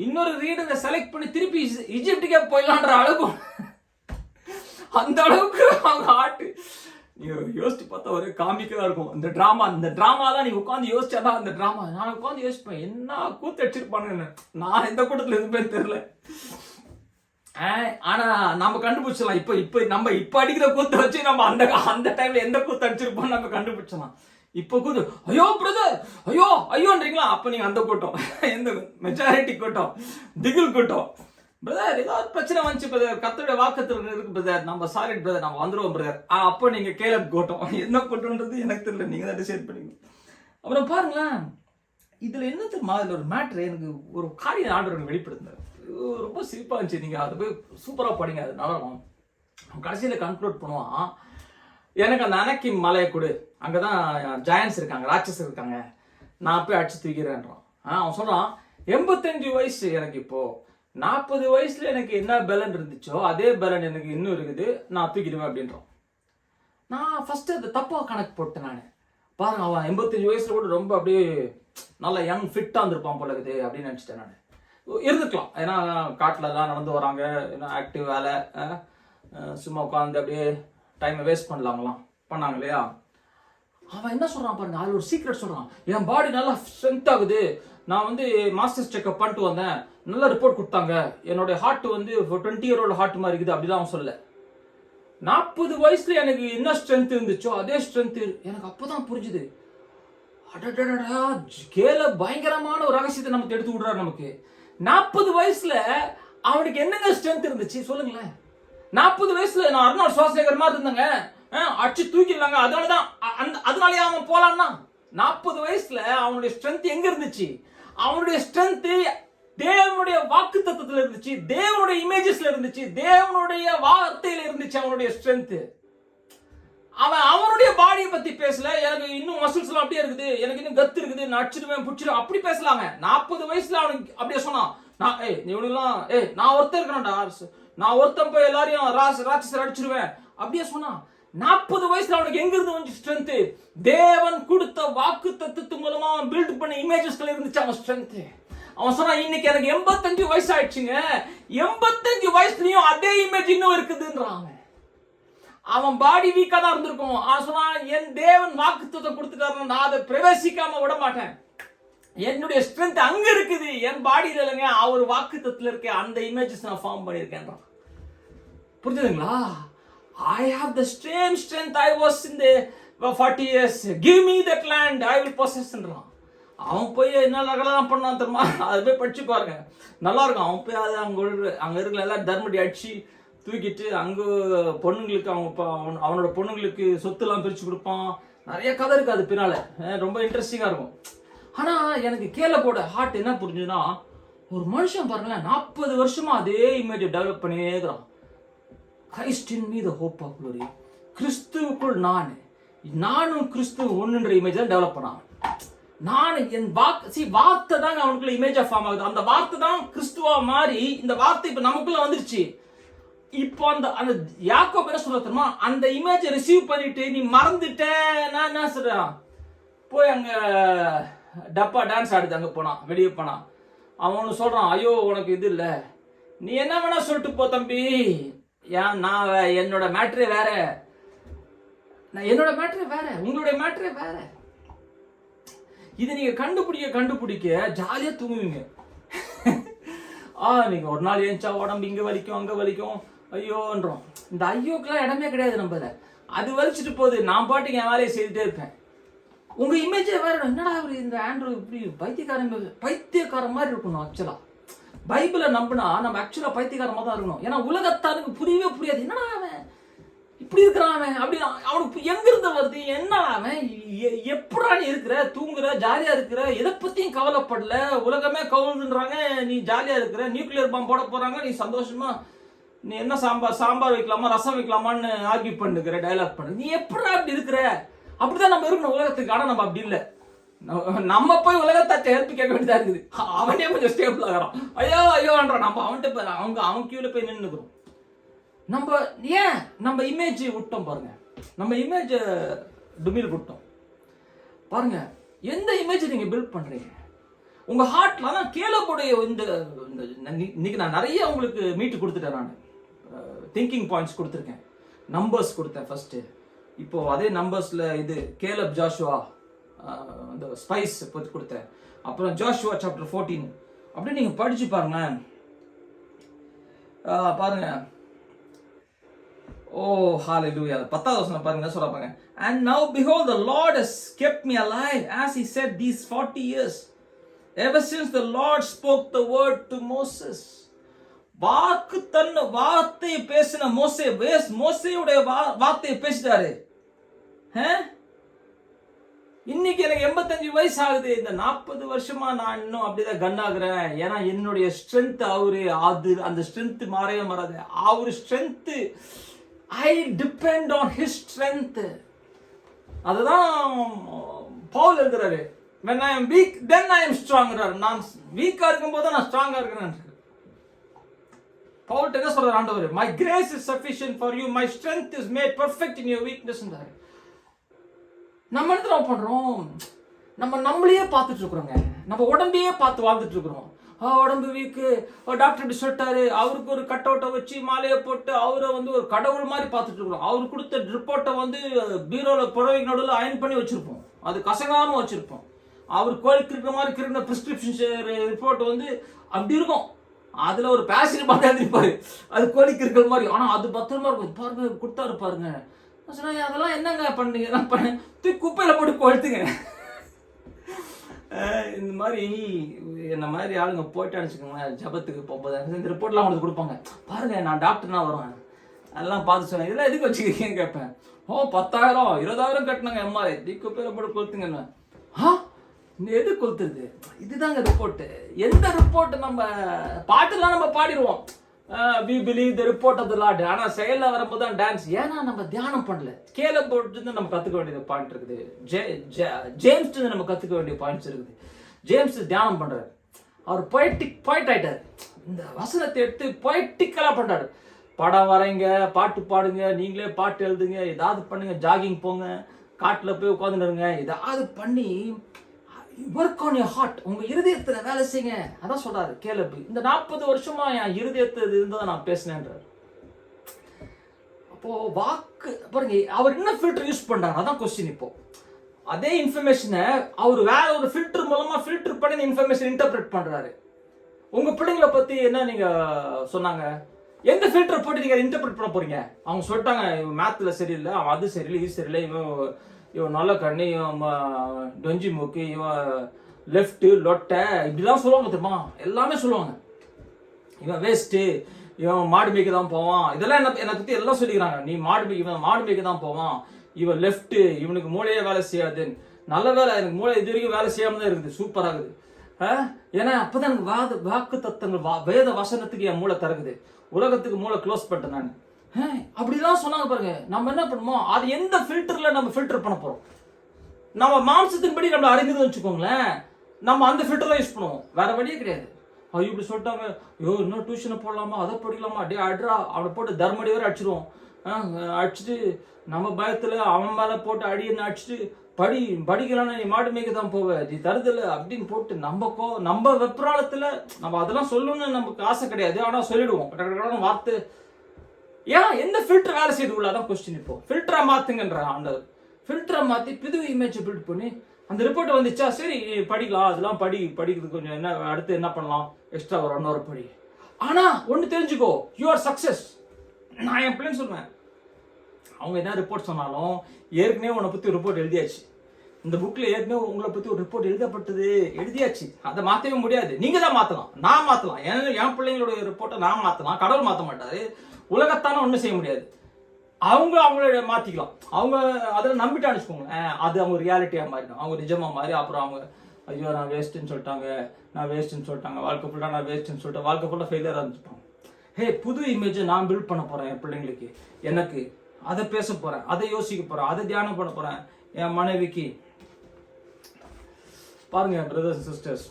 இன்னொரு ரீடரை செலக்ட் பண்ணி திருப்பி ஈஜிப்டுக்கே போயிடலான்ற அளவுக்கு, அந்த அளவுக்கு அவங்க ஆட்டு. நீங்க யோசிச்சு பார்த்தா ஒரு காமிக்கா இருக்கும் இந்த டிராமாலாம். நீங்க உட்காந்து யோசிச்சாதான் அந்த டிராமா. நான் உட்காந்து யோசிப்பேன், என்ன கூத்து அடிச்சிருப்பானுன்னு. நான் எந்த கூட்டத்துல எதுவுமே தெரியல, ஆனா நம்ம கண்டுபிடிச்சலாம். நம்ம அடிக்கிற கூத்து வச்சு நம்ம அந்த டைம்ல எந்த கூத்து அடிச்சிருப்போம் நம்ம கண்டுபிடிச்சலாம். இப்போ கூத்து ஐயோ பிரதர் ஐயோன்றீங்களா, அப்ப நீங்க அந்த கூட்டம், எந்த மெஜாரிட்டி கூட்டம், திகில் கூட்டம். பிரதர் ஏதாவது பிரச்சனை வந்துச்சு பிரதர், கர்த்தருடைய வாக்குத்தத்தம் இருக்கு பிரதர், நம்ம சாரி பிரதர், நம்ம வந்துருவோம் பிரதர். அப்போ நீங்க கேலப் கூட்டம், என்ன கூட்டம்ன்றது எனக்கு தெரியல, நீங்க தான் டிசைட் பண்ணிக்கணும். அப்புறம் பாருங்களேன், இதுல என்ன தெரியுமா, இதுல ஒரு மேட்ரு எனக்கு ஒரு காரியம் ஆண்டவர் வெளிப்படுத்தினார், ரொம்ப சிரிப்பா இருந்துச்சு. நீங்க அதை போய் சூப்பரா படிங்க, அது நல்லா இருக்கும். கடைசியில கன்க்ளூட் பண்ணுவான், எனக்கு அந்த அனக்கி மலையை கொடு, அங்கதான் ஜாயன்ஸ் இருக்காங்க, ராட்சஸ் இருக்காங்க, நான் போய் அடிச்சு தூக்கிறேன்றான். அவன் சொல்றான், 85 வயசு எனக்கு, இப்போ 40 வயசுல எனக்கு என்ன பலன் இருந்துச்சோ அதே பலன் எனக்கு இன்னும் இருக்குது, நான் தூக்கிடுவேன் அப்படின்றான். நான் ஃபர்ஸ்ட் அதை தப்பா கணக்கு போட்டேன். நான் பாருங்க, அவன் 85 வயசுல கூட ரொம்ப அப்படியே நல்லா யங் ஃபிட்டா இருந்திருப்பான் போல இருக்குது அப்படின்னு நினைச்சிட்டேன். நான் இருந்துக்கலாம், ஏன்னா காட்டுல எல்லாம் நடந்து வராங்க, ஏன்னா ஆக்டிவ் வேலை, சும்மா உட்காந்து அப்படியே டைமை வேஸ்ட் பண்ணாங்க இல்லையா. அவன் என்ன சொல்றான் பாருங்க, அதுல ஒரு சீக்ரெட் சொல்றான், என் பாடி நல்லா ஸ்ட்ரென்த் ஆகுது, நான் வந்து மாஸ்டர்ஸ் செக்அப் பண்ணிட்டு வந்தேன், நல்ல ரிப்போர்ட் கொடுத்தாங்க, என்னோட ஹார்ட் வந்து 20 year old ஹார்ட் மாதிரி இருக்குது அப்படிதான் அவன் சொல்லல. 40 வயசுல எனக்கு என்ன ஸ்ட்ரென்த் இருந்துச்சோ அதே ஸ்ட்ரென்த் எனக்கு அப்பதான் புரிஞ்சுது. அடடடா, கேலப் பயங்கரமான ஒரு ரகசியத்தை நமக்கு எடுத்து விடுறாரு. நமக்கு 40 வயசுல அவனுக்கு என்னங்க ஸ்ட்ரென்த் இருந்துச்சு சொல்லுங்களேன். 40 வயசுல நான் அர்னால்ட் ஷ்வார்ஸ்நெகர் மாதிரி இருந்தேங்க, அடிச்சு தூக்கிடலாங்க. அதனாலதான் அதனாலயே அவன் போலான்னா 40 வயசுல அவனுடைய ஸ்ட்ரென்த் எங்க இருந்துச்சு? அவனுடைய ஸ்ட்ரென்த் தேவனுடைய வாக்கு தத்துவத்துல இருந்துச்சு, தேவனுடைய இமேஜஸ்ல இருந்துச்சு, தேவனுடைய வார்த்தையில இருந்துச்சு அவனுடைய ஸ்ட்ரென்த். அவன் அவனுடைய பாடியை பத்தி பேசல, எனக்கு இன்னும் மசில்ஸ் எல்லாம் அப்படியே இருக்குது, எனக்கு இன்னும் கத்து இருக்குது, நான் அடிச்சிருவேன் புடிச்சிருவேன் அப்படி பேசலாங்க. 40 வயசுல அவனுக்கு அப்படியே சொன்னான், நான் ஒருத்தன் இருக்கிறேன்டா, நான் ஒருத்தன் போய் எல்லாரையும் ராட்சசர் அடிச்சிருவேன் அப்படியே சொன்னான். 40 வயசுல அவனுக்கு எங்க இருந்து வந்து ஸ்ட்ரென்த்? தேவன் கொடுத்த வாக்கு தத்துவத்து மூலமா பில்ட் பண்ண இமேஜஸ்ல இருந்துச்சு அவன் ஸ்ட்ரென்த். அவன் சொன்னா, இன்னைக்கு எனக்கு 85 வயசு ஆயிடுச்சுங்க, 85 வயசுலயும் அதே இமேஜ் இன்னும் இருக்குதுன்றான். அவன் பாடி வீக்கா தான் இருந்திருக்கும். அவன் சொன்னா, என் தேவன் வாக்கு தத்துவம் கொடுத்துட்டாரு, நான் அதை பிரவேசிக்காம விட மாட்டேன், என்னுடைய ஸ்ட்ரென்த் அங்க இருக்குது, என் பாடியில இல்லைங்க, அவர் வாக்கு தத்துவத்துல இருக்க அந்த இமேஜஸ் நான் ஃபார்ம் பண்ணியிருக்கேன். புரிஞ்சுதுங்களா? I have the same strength I was in the 40 years. Give me that land, I will possess. அவன் போய் என்ன நகலாம் பண்ணான் தெரியுமா? அதை போய் படிச்சு பாருங்க, நல்லா இருக்கும். அவன் போய் அது அங்க இருக்கிற எல்லாம் தர்மடி அடிச்சு தூக்கிட்டு அங்க பொண்ணுங்களுக்கு அவனோட பொண்ணுங்களுக்கு சொத்து எல்லாம் பிரிச்சு கொடுப்பான். நிறைய கதை இருக்கு அது பின்னால, ரொம்ப இன்ட்ரெஸ்டிங்கா இருக்கும். ஆனா எனக்கு கேலப்போட ஹார்ட் என்ன புரிஞ்சுதுன்னா, ஒரு மனுஷன் பாருங்களேன் 40 வருஷமா அதே இமேஜ் டெவலப் பண்ணியே இருக்கிறான். Christ in me the hope of glory. கிறிஸ்துவுக்குள் நானும் கிறிஸ்துவ ஒன்றுன்ற இமேஜ் தான் டெவலப் பண்ணான். நான் என் வார்த்தை தாங்க அவனுக்குள்ள இமேஜா ஃபார்ம் ஆகுது. அந்த வார்த்தை தான் கிறிஸ்துவா மாறி இந்த வார்த்தை இப்ப நமக்குள்ள வந்துருச்சு. இப்போ அந்த யாக்கோபு என்ன சொல்ல தெரியுமா? அந்த இமேஜை ரிசீவ் பண்ணிட்டு நீ மறந்துட்ட, நான் என்ன சொல்றேன், போய் அங்க டப்பா டான்ஸ் ஆடுது, அங்க போனான், வெளியே போனான். அவனு சொல்றான், ஐயோ உனக்கு இது இல்ல, நீ என்ன வேணா சொல்லிட்டு போ தம்பி, நான் என்னோட மேட்ரே வேற, என்னோட மேட்ரே வேற, உங்களுடைய மேட்ரே வேற. இதை நீங்க கண்டுபிடிக்க ஜாலியா தூங்குவீங்க. நீங்க ஒரு நாள் ஏஞ்சா உடம்பு இங்க வலிக்கும் அங்க வலிக்கும் ஐயோன்றோம். இந்த ஐயோக்கெல்லாம் இடமே கிடையாது நம்மள. அது வலிச்சுட்டு போகுது, நான் பாட்டுக்கு என் வேலையை செய்துட்டே இருப்பேன். உங்க இமேஜே வேற. என்னடா இந்த ஆண்ட்ரூ இப்படி பைத்தியக்காரன் மாதிரி இருக்கணும். ஆக்சுவலா பைபிளை நம்பினா நம்ம ஆக்சுவலா பைத்தியக்காரமா தான் இருக்கணும். ஏன்னா உலகத்தாருக்கு புரியவே புரியாது, என்னடா அவன் இப்படி இருக்கிறான் அவன் அப்படின்னு. அவனுக்கு எங்க இருந்து வருது, என்ன அவன் எப்படா நீ இருக்கிற, தூங்குற, ஜாலியா இருக்கிற, எதை பத்தியும் கவலைப்படல, உலகமே கவுல்ன்றாங்க, நீ ஜாலியா இருக்கிற, நியூக்ளியர் பாம்பு போட போறாங்க, நீ சந்தோஷமா, நீ என்ன சாம்பார் வைக்கலாமா ரசம் வைக்கலாமான்னு ஆர்கியூ பண்ணுகிற, டயலாக் பண்ணு, நீ எப்படா அப்படி இருக்கிற. அப்படிதான் நம்ம இருக்கணும் உலகத்துக்கு. ஆனா நம்ம அப்படி இல்லை. நம்ம போய் உலகத்தை ஹெல்ப் கேட்க வேண்டியதா இருக்குது. அவனே கொஞ்சம் ஸ்டேபிள் ஆகிறான், ஐயோன்றான். நம்ம அவன்கிட்ட அவன் கியூல போய் நின்றுக்கிறோம். நம்ம இமேஜ் விட்டோம் பாருங்க, நம்ம இமேஜ் டுமில் விட்டோம் பாருங்க. எந்த இமேஜ் நீங்க பில்ட் பண்றீங்க உங்க ஹார்ட்ல? தான் கேலபுடைய இன்னைக்கு நான் நிறைய உங்களுக்கு மீட்டு கொடுத்துட்டேன். நான் திங்கிங் பாயிண்ட்ஸ் கொடுத்துருக்கேன், நம்பர்ஸ் கொடுத்தேன் ஃபர்ஸ்ட். இப்போ அதே நம்பர்ஸ்ல இது கேலப் ஜாஷுவா அந்த ஸ்பைஸ் பத்தி கொடுத்தேன். அப்புறம் ஜாஷுவா சாப்டர் 14 அப்படியே நீங்க படிச்சு பாருங்க. பாருங்க, oh hallelujah, 10th வசனம் பாருங்க, சொல்ல பாருங்க. And now behold, the Lord has kept me alive, as he said, these 40 years, ever since the Lord spoke the word to Moses. வார்த்தையை பேசின மோசேயுடைய வார்த்தையை பேசிட்டாரு. இன்னைக்கு எனக்கு 85 வயசு ஆகுது. இந்த 40 வருஷமா நான் இன்னும் அப்படிதான் கண்ணாகிறேன். ஏன்னா என்னுடைய ஸ்ட்ரென்த் அவரு, அந்த ஸ்ட்ரென்த் மாறவே மாறாது. அவரு strength, I depend on his strength. அதுதான் பவுல் எழுதுறாரு, when I am weak then I am strong. நான் வீக்கா இருக்கும்போது நான் ஸ்ட்ராங்கா இருக்கிறேன். பவுல் என்ன சொல்றாரு ஆண்டவர், my grace is sufficient for you, my strength is made perfect in your weakness. நம்ம என்ன பண்றோம், நம்மளையே பார்த்துட்டு இருக்கிறோங்க, நம்ம உடம்பையே பார்த்து வாழ்ந்துட்டு இருக்கிறோம். உடம்பு வீக்கு, டாக்டர் இப்படி சொல்லிட்டாரு, அவருக்கு ஒரு கட் அவுட்டை வச்சு மாலையை போட்டு அவரை ஒரு கடவுள் மாதிரி பார்த்துட்டு இருக்கிறோம். அவரு கொடுத்த ரிப்போர்ட்டை பீரோல புடவைக்கு நடுவில் அயன் பண்ணி வச்சிருப்போம், அது கசங்காம வச்சிருப்போம். அவர் கோயிலுக்கு இருக்கிற மாதிரி இருக்கிற பிரிஸ்கிரிப்ஷன் ரிப்போர்ட் அப்படி இருக்கும். அதுல ஒரு பேசிட் பார்த்து எழுதிருப்பாரு, அது கோழிக்கு இருக்கிற மாதிரி. ஆனா அது பத்திரமா இருக்கும். பாருங்க கொடுத்தாரு பாருங்க. அதெல்லாம் என்னங்க பண்ணீங்க, குப்பையில போட்டு கொளுத்துங்க. இந்த மாதிரி என்ன மாதிரி ஆளுங்க போயிட்டு அனுப்பிச்சுக்கோங்க, ஜபத்துக்கு போகும்போது இந்த ரிப்போர்ட்லாம் அவங்களுக்கு கொடுப்பாங்க. பாருங்க நான் டாக்டர்னா வருவேன், அதெல்லாம் பார்த்து சொன்னேன், இதெல்லாம் எதுக்கு வச்சுக்கிறீங்கன்னு கேட்பேன். ஓ 10,000 20,000 கட்டினாங்க எம்ஆர்ஐ திக்கு பேரை போட்டு கொளுத்துங்கன்னு. எது கொளுத்துறது? இதுதாங்க ரிப்போர்ட்டு. எந்த ரிப்போர்ட்? நம்ம பாட்டுலாம் நம்ம பாடிடுவோம், we believe the report of the Lord. ஆனா செயல்ல வரும்போது தான் டான்ஸ். ஏன்னா நம்ம தியானம் பண்ணல. கேல போட்டு நம்ம கத்துக்க வேண்டிய பாயிண்ட் இருக்குது. ஜேம்ஸ் நம்ம கத்துக்க வேண்டிய பாயிண்ட்ஸ் இருக்குது. ஜேம்ஸ் தியானம் பண்றாரு, அவர் போயிட் ஆயிட்டாரு. இந்த வசனத்தை எடுத்து பொய்டிக்கலா பண்றாரு. படம் வரைங்க, பாட்டு பாடுங்க, நீங்களே பாட்டு எழுதுங்க, ஏதாவது பண்ணுங்க, ஜாகிங் போங்க, காட்டுல போய் உட்காந்துருங்க, ஏதாவது பண்ணி ஒர்க் ஆன் யுவர் ஹார்ட், உங்க இருதயத்துல வேலை செய்யுங்க. அதான் சொல்றாரு கேலப். இந்த 40 வருஷமா என் இருதயத்துல இருந்ததை நான் பேசினேன்றாரு. அப்போ வாக்கு பாருங்க, அவர் என்ன ஃபில்டர் யூஸ் பண்றாரு, அதான் கொஸ்டின். இப்போ அதே இன்ஃபர்மேஷனை அவர் வேற ஒரு ஃபில்டர் மூலமா ஃபில்டர் பண்ணி இந்த இன்ஃபர்மேஷன் இன்டர்பிரேட் பண்றாரு. உங்க பிள்ளைங்களை பத்தி என்ன நீங்க சொன்னாங்க, எந்த ஃபில்டர் போட்டு நீங்க இன்டர்பிரேட் பண்ண போறீங்க? அவங்க சொல்லிட்டாங்க, இவன் மேத்ல சரியில்லை, அவன் அது சரியில்லை, இது சரியில்லை, இவன் நல்ல கண்ணு, இவன் டொஞ்சி மூக்கு, இவன் லெஃப்ட் லொட்டை, இப்படிலாம் சொல்லுவாங்க தெரியுமா? எல்லாமே சொல்லுவாங்க. இவன் வேஸ்ட்டு, இவன் மாடு மேய்க்க தான் போவான், இதெல்லாம் என்னை பத்தி எல்லாம் சொல்லிக்கிறாங்க. நீ இவன் மாடு மேய்க்க தான் போவான், இவன் லெஃப்ட், இவனுக்கு மூளையே வேலை செய்யாது. நல்ல வேலை, எனக்கு மூளை இது வரைக்கும் வேலை செய்யாம தான் இருக்குது, சூப்பராகுது. ஏன்னா அப்பதான் எனக்கு வாக்கு தத்தங்கள் வேத வசனத்துக்கு என் மூளை திறக்குது, உலகத்துக்கு மூளை க்ளோஸ் பண்ணிட்டேன் நான். அப்படிலாம் சொன்னாங்க பாருங்க. நம்ம என்ன பண்ணுவோம், அது எந்த ஃபில்டர்ல நம்ம ஃபில்டர் பண்ண போறோம்? நம்ம மாம்சத்தின்படி நம்ம அறிந்ததுன்னு வச்சுக்கோங்களேன், நம்ம அந்த ஃபில்டர் யூஸ் பண்ணுவோம், வேற வழியே கிடையாது. ஐயோ இப்படி சொல்லிட்டாங்க, ஐயோ இன்னும் டியூஷனை போடலாமா, அதை படிக்கலாமா, அப்படியே அட்ரா அவனை போட்டு தர்மடி வரை அடிச்சிருவோம். அடிச்சுட்டு நம்ம பயத்துல அவன் மேல போட்டு அடின்னு அடிச்சுட்டு, படிக்கலாம்னா நீ மாடு மேய்க்க தான் போவ, நீ தருதல அப்படின்னு போட்டு நம்ம வெப்ராளத்துல நம்ம அதெல்லாம் சொல்லணும்னு நமக்கு ஆசை கிடையாது, ஆனா சொல்லிடுவோம் வார்த்தை. ஏன் எந்த ஃபில்டர் வேலை செய்து உள்ளாதான் கொஸ்டின். இப்போ ஃபில்டரா மாத்துங்கன்ற ஆண்டவர். ஃபில்டரை மாத்தி புது இமேஜ் பில்ட் பண்ணி அந்த ரிப்போர்ட் வந்துச்சா, சரி படிக்கலாம், அதெல்லாம் படிக்கிறது கொஞ்சம் என்ன, அடுத்து என்ன பண்ணலாம், எக்ஸ்ட்ரா ஒரு 1 hour படி. ஆனா ஒண்ணு தெரிஞ்சுக்கோ, யூ ஆர் சக்சஸ். நான் என் பிள்ளைன்னு சொல்லுவேன், அவங்க என்ன ரிப்போர்ட் சொன்னாலும் ஏற்கனவே உன்னை பத்தி ஒரு ரிப்போர்ட் எழுதியாச்சு. இந்த புக்ல ஏற்கனவே உங்களை பத்தி ஒரு ரிப்போர்ட் எழுதியாச்சு. அதை மாத்தவே முடியாது, நீங்க தான் மாத்தலாம், நான் மாத்தலாம். என் பிள்ளைங்களோட ரிப்போர்ட்டை நான் மாத்தலாம், கடவுள் மாத்த மாட்டாரு. உலகத்தான ஒண்ணும் செய்ய முடியாது. அவங்கள மாத்திக்கலாம். அவங்க அதில் நம்பிட்டு அனுப்பிச்சுக்கோங்க, அது அவங்க ரியாலிட்டியா மாறிடும், அவங்க நிஜமா மாறி அப்புறம் அவங்க ஐயோ நான் வேஸ்ட்ன்னு சொல்லிட்டாங்க, வாழ்க்கை ஃபுல்லா நான் வேஸ்ட்ன்னு சொல்லிட்டு வாழ்க்கை ஃபுல்லா ஃபெயிலியர் ஆரம்பிச்சுப்பாங்க. புது இமேஜை நான் பில்ட் பண்ண போறேன் என் பிள்ளைங்களுக்கு, எனக்கு அதை பேச போறேன், அதை யோசிக்க போறேன், அதை தியானம் பண்ண போறேன். என் மனைவிக்கு பாருங்க பிரதர்ஸ் அண்ட் சிஸ்டர்ஸ்,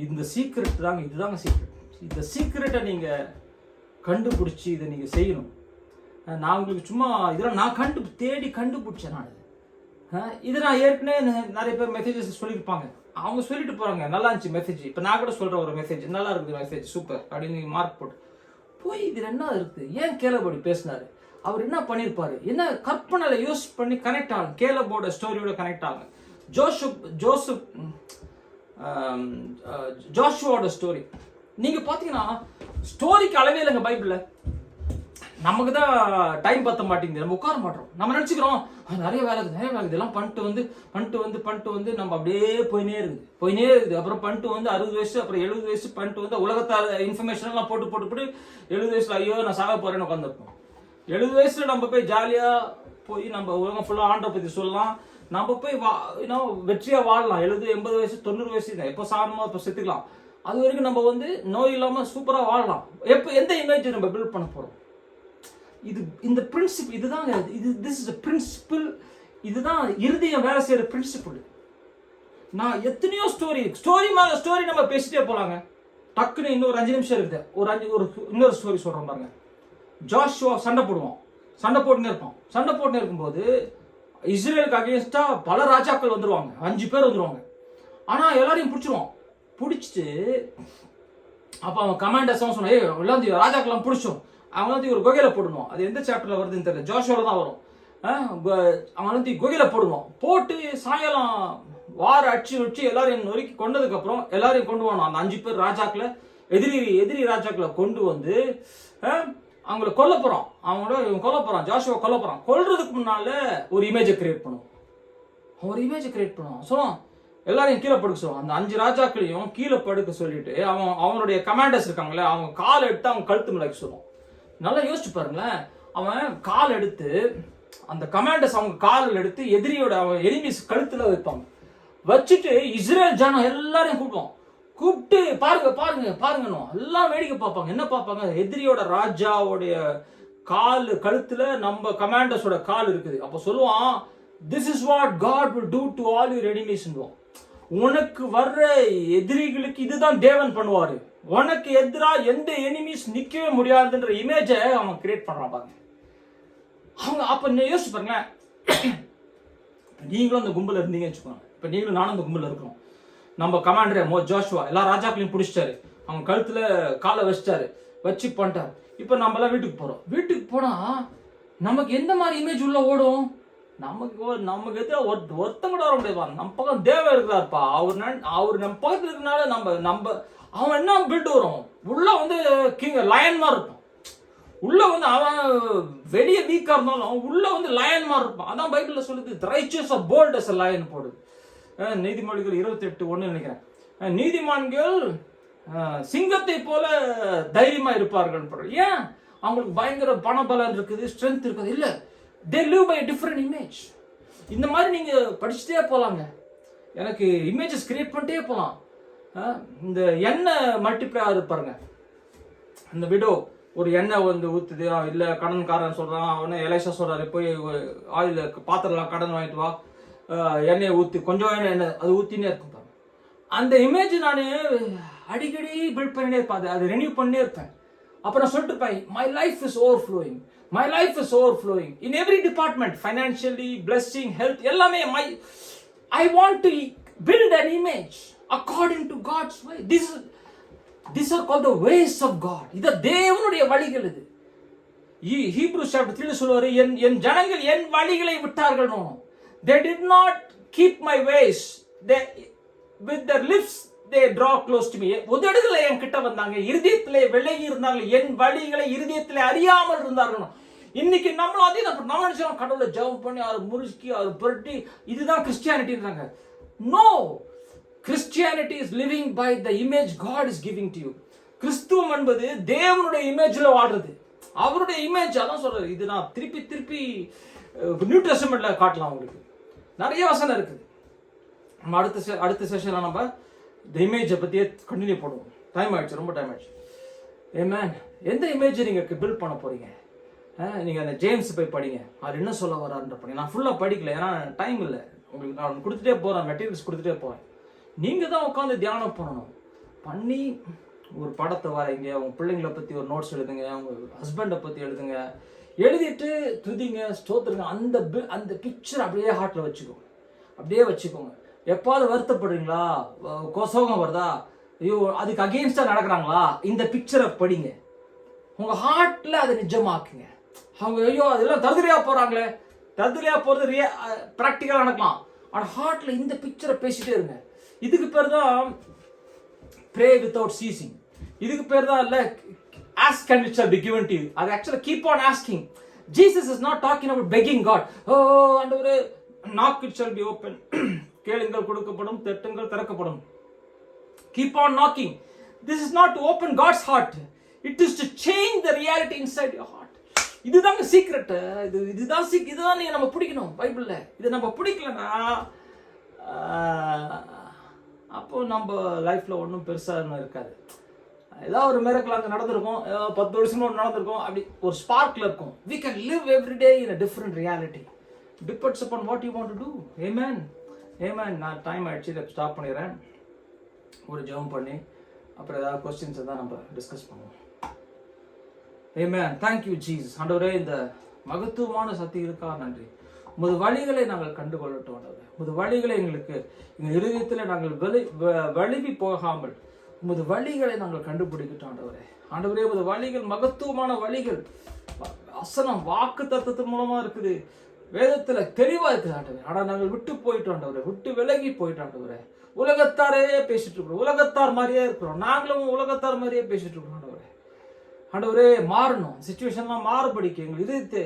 இந்த சீக்ரெட் தாங்க, இதுதாங்க சீக்ரெட். இந்த சீக்ரெட்டை நீங்க கண்டுபிடிச்சி இதை நீங்க செய்யணும். நான் உங்களுக்கு சும்மா இதெல்லாம் நான் தேடி கண்டுபிடிச்சேன். நான் இதை நான் ஏற்கனவே நிறைய பேர் மெசேஜஸ் சொல்லியிருப்பாங்க, அவங்க சொல்லிட்டு போறாங்க நல்லா இருந்துச்சு மெசேஜ். இப்போ நான் கூட சொல்ற ஒரு மெசேஜ் நல்லா இருக்குது, மெசேஜ் சூப்பர் அப்படின்னு மார்க் போட்டு போய் இதுல என்ன இருக்கு, ஏன் கேலபடி பேசினாரு, அவர் என்ன பண்ணியிருப்பாரு, என்ன கற்பனையில யூஸ் பண்ணி கனெக்ட் ஆகும், கேலபோட ஸ்டோரியோட கனெக்ட் ஆகும். ஜோஷுவோட ஸ்டோரி நீங்க பாத்தீங்கன்னா ஸ்டோரிக்கு அளவே இல்லைங்க பைபிள்ல. நமக்கு தான் டைம் பத்த மாட்டேங்குது, நம்ம உட்கார மாட்டோம். நம்ம நினைச்சுக்கிறோம் நிறைய வேலை இருக்குது, எல்லாம் பண்ணிட்டு வந்து நம்ம அப்படியே போயினே இருக்குது. அப்புறம் பண்ணிட்டு வந்து 60 வயசு, அப்புறம் 70 வயசு பண்ணிட்டு வந்து உலகத்தால இன்ஃபர்மேஷன் எல்லாம் போட்டு 70 வயசுல ஐயோ நான் சாக போறேன்னு உட்காந்துருப்போம். 70 வயசுல நம்ம போய் ஜாலியா போய் நம்ம உலகம் ஃபுல்லா ஆண்டை பத்தி சொல்லலாம், நம்ம போய் வெற்றியா வாழலாம். 70 80 வயசு 90 வயசு எப்போ சாகணுமோ இப்போ செத்துக்கலாம். அது வரைக்கும் நம்ம வந்து நோய் இல்லாம சூப்பரா வாழலாம். எந்த இமேஜ் நம்ம பில்ட் பண்ண போறோம்? இந்த பிரின்சிபிள் இதுதாங்க, திஸ் இஸ் பிரின்சிபிள். இதுதான் இருதயம் வேலை செய்யற பிரின்சிபிள். நான் எத்தனையோ ஸ்டோரி நம்ம பேசிட்டே போலாங்க. டக்குன்னு இன்னொரு 5 நிமிஷம் இருக்குது, இன்னொரு ஸ்டோரி சொல்றேன் பாருங்க. ஜோஷுவா சண்டை போட்டுன்னு இருக்கும்போது இஸ்ரேலுக்கு அகேன்ஸ்டா பல ராஜாக்கள் வந்துருவாங்க, 5 பேர் வந்துருவாங்க. ஆனா எல்லாரையும் பிடிச்சிட்டு அப்ப அவன் கமாண்டர்ஸ் சொன்னா, எல்லாத்தையும் ராஜாக்கெல்லாம் பிடிச்சோம், அவன் ஒரு குகையில போடணும். அது எந்த சாப்டர்ல வருதுன்னு தெரியல, ஜோஷுவால தான் வரும். அவன் குகையில போட்டு சாயலாம் வார அடிச்சு எல்லாரையும் நொறுக்கி கொண்டதுக்கு அப்புறம் எல்லாரையும் கொண்டு வரணும். அந்த 5 பேர் ராஜாக்களை எதிரி ராஜாக்களை கொண்டு வந்து அவங்களை கொல்ல போறான். ஜோஷுவா கொல்ல போறான். கொல்றதுக்கு முன்னால ஒரு இமேஜை கிரியேட் பண்ணுவான். சொல்லுவான் எல்லாரையும் கீழே படுக்க சொல்லுவான். அந்த 5 ராஜாக்களையும் கீழே படுக்க சொல்லிட்டு அவனுடைய கமாண்டர்ஸ் இருக்காங்களே, அவங்க காலை எடுத்து அவங்க கழுத்து மேல சொல்லுவான். நல்லா யோசிச்சு பாருங்களேன். அவன் கால் எடுத்து அந்த கமாண்டர்ஸ் அவங்க காலில் எடுத்து எதிரியோட அவன் எனிமீஸ் கழுத்துல வைப்பாங்க. வச்சுட்டு இஸ்ரேல் ஜனம் எல்லாரையும் கூப்பிட்டு பாருங்க பாருங்க பாருங்கன்னு எல்லாம் வேடிக்கை பார்ப்பாங்க. என்ன பார்ப்பாங்க? எதிரியோட ராஜாவுடைய கழுத்துல நம்ம கமாண்டர்ஸோட கால் இருக்குது. அப்ப சொல்லுவான், this is what God will do to all your enemies. உனக்கு வர்ற எதிரிகளுக்கு இதுதான் தேவன் பண்ணுவாரு. உனக்கு எதிரா எந்த எனிமீஸ் நிக்கவே முடியாதுன்ற இமேஜை அவன் கிரியேட் பண்றான் பாருங்க. அவங்க அப்ப யோசிச்சு பாருங்களேன். நீங்களும் அந்த கும்பல இருந்தீங்கன்னு வச்சுக்கோங்க. இப்ப நீங்களும் நானும் அந்த கும்பல இருக்கிறோம். நம்ம கமாண்டர் ஜோஷுவா எல்லா ராஜாக்களையும் பிடிச்சிட்டாரு. அவங்க கழுத்துல காலை வச்சிட்டாரு, வச்சு பண்ணிட்டாரு. இப்ப நம்ம எல்லாம் வீட்டுக்கு போறோம். வீட்டுக்கு போனா நமக்கு எந்த மாதிரி இமேஜ் உள்ள ஓடும்? நமக்கு எதிர ஒருத்தம் கூட வர முடியாது. நம்ம பக்கம் தேவன் இருக்கிறாருப்பா, அவர் நம்ம பக்கத்துல இருக்கனால நம்ம அவன் என்ன பில்ட் வரும் உள்ள வந்து கிங் லயன் மாதிரி இருப்பான். உள்ள வந்து அவன் வெளியே வீக்கா இருந்தாலும் உள்ள வந்து லயன் மாதிரி இருப்பான். அதான் பைபிள்ல சொல்லுது, righteous are bold as a lion போடுது. நீதிமொழிகள் 28:1 நினைக்கிறேன். நீதிமான்கள் சிங்கத்தை போல தைரியமா இருப்பார்கள். ஏன்? அவங்களுக்கு பயங்கர பணபலம் இருக்குது, ஸ்ட்ரென்த் இருக்குது. இல்ல, they live by a different image. இந்த மாதிரி நீங்க படிச்சுட்டே போலாங்க. எனக்கு இமேஜஸ் கிரியேட் பண்ணிட்டே போலாம். இந்த எண்ணெய் மல்டிப்ளை இருப்பாருங்க. அந்த விடோ ஒரு எண்ணெய் வந்து ஊத்துது, இல்ல கடன்காரன் சொல்றான், அவனே எலைசா சொல்றாரு, போய் ஆயில் பாத்திரலாம் கடன் வாங்கிட்டு வா, எண்ணெயை ஊத்தி கொஞ்சம் எண்ணெய் அது ஊத்தினே இருக்கும். அந்த இமேஜ் நான் அடிக்கடி பில்ட் பண்ணிட்டே இருப்பேன், அதை ரெனியூ பண்ணிட்டே இருப்பேன். அப்புறம் சொல்லிட்டு இருப்பேன், my life is overflowing, my life is overflowing in every department, financially, blessing, health, எல்லாமே I want to build an image according to God's way. These are called the ways of God. இது தேவனுடைய வழிகள். இது Hebrews chapter 3 சொல்வாரு, என் ஜனங்கள் என் வழிகளை விட்டார்கள். They did not keep my ways. They with their lips they draw close to me. உதடுகளை என் கிட்ட வந்தாங்க, இருதயத்திலே விலகி இருந்தார்கள், என் வழிகளை இருதயத்திலே அறியாமல் இருந்தார்கள். இன்னைக்கு நம்மளும் அதே நம்ம நினைச்சோம், கடவுளை ஜெபம் பண்ணி அவர் முறுக்கி அவர் புரட்டி இதுதான் கிறிஸ்டியானிட்டின்றாங்க. No, Christianity is living by the image God is giving to you. கிறிஸ்துவம் என்பது தேவனுடைய இமேஜ்ல வாழ்றது, அவருடைய இமேஜ். அதான் சொல்றாரு. இது நான் திருப்பி நியூ டெஸ்டமெண்ட்ல காட்டலாம். உங்களுக்கு நிறைய வசனம் இருக்குது. நம்ம அடுத்த செஷன்ல நம்ம இந்த இமேஜை பத்தியே கண்டினியூ பண்ணுவோம். டைம் ஆயிடுச்சு, ரொம்ப டைம் ஆயிடுச்சு. ஆமென். எந்த இமேஜை நீங்க பில்ட் பண்ண போறீங்க? நீங்க அந்த ஜேம்ஸ் போய் படிங்க, அவர் என்ன சொல்ல வராருன்ற படிங்க. நான் ஃபுல்லா படிக்கல, ஏன்னா டைம் இல்லை. உங்களுக்கு நான் கொடுத்துட்டே போறேன், மெட்டீரியல்ஸ் கொடுத்துட்டே போறேன். நீங்க தான் உட்காந்து தியானம் பண்ணணும். பண்ணி ஒரு படத்தை வரைங்க, உங்க பிள்ளைங்களை பத்தி ஒரு நோட்ஸ் எழுதுங்க, உங்க ஹஸ்பண்டை பத்தி எழுதுங்க. எழுதிட்டு துதிங்க, ஸ்தோத்திரங்க. அந்த பிக்சர் அப்படியே ஹார்ட்ல வச்சுக்கோங்க. எப்பாவது வருத்தப்படுறீங்களா, கோசோகம் வருதா, ஐயோ அதுக்கு அகெயின்ஸ்டா நடக்கிறாங்களா, இந்த பிக்சரை படிங்க. உங்க ஹார்ட்ல அதை நிஜமாக்குங்க. அவங்க ஐயோ அதெல்லாம் தருதலையா போறாங்களே, தருதலையா போறது பிராக்டிக்கலா நடக்கலாம், ஆனா ஹார்ட்ல இந்த பிக்சரை பேசிட்டே இருங்க. இதுக்கு பேர் தான் pray without ceasing. இதுக்கு பேர் தான் இல்ல ask and it shall be given to you. அது actually keep on asking. Jesus is not talking about begging God. Oh ஆண்டவரே, knock it shall be open. கேளுங்கள் கொடுக்கப்படும், தட்டுங்கள் திறக்கப்படும். Keep on knocking. This is not to open God's heart. It is to change the reality inside your heart. இதுதாங்க சீக்ரெட். இதுதான் நீங்க நம்ம பிடிக்கணும் பைபிள்ல. இது நம்ம பிடிக்கலனா அப்போ நம்ம லைஃப்ல ஒன்றும் பெருசா இருக்காது. ஏதாவது ஒரு மிரக்கல் அங்கே நடந்திருக்கும், 10 வருஷமா நடந்திருக்கும், அப்படி ஒரு ஸ்பார்க்ல இருக்கும். We can live every day in a different reality. Depends upon what you want to do. Amen. நான் டைம் ஆயிடுச்சு, இதை ஸ்டாப் பண்ணிடுறேன். ஒரு ஜெபம் பண்ணி அப்புறம் ஏதாவது கொஸ்டின்ஸ் தான் நம்ம டிஸ்கஸ் பண்ணுவோம். Amen. Thank you Jesus. ஆண்டவரே, இந்த மகத்துவமான சத்தியங்களுக்காக நன்றி. உமது வழிகளை நாங்கள் கண்டுகொள்ளட்டும் ஆண்டவரே. உமது வழிகளை எங்களுக்கு எங்கள் இருதயத்தில் நாங்கள் வழுவி போகாமல் உமது வழிகளை நாங்கள் கண்டுபிடிக்கிட்டோம் ஆண்டவரே. ஆண்டவரே, உமது வழிகள் மகத்துவமான வழிகள், வசனம் வாக்கு தத்துவத்தின் மூலமா இருக்குது, வேதத்துல தெளிவா இருக்குது ஆண்டவரே. ஆனா நாங்கள் விட்டு போயிட்டோம் ஆண்டவரே, விட்டு விலகி போயிட்டோம் ஆண்டவரே. உலகத்தாரே பேசிட்டு இருக்கிறோம், உலகத்தார் மாதிரியே இருக்கிறோம், நாங்களும் உலகத்தார் மாதிரியே பேசிட்டு இருக்கிறோம் ஆண்டவரே. ஆண்டவரே, மாறணும், சிச்சுவேஷன்லாம் மாறுபடிக்கு எங்கள் இதயத்தை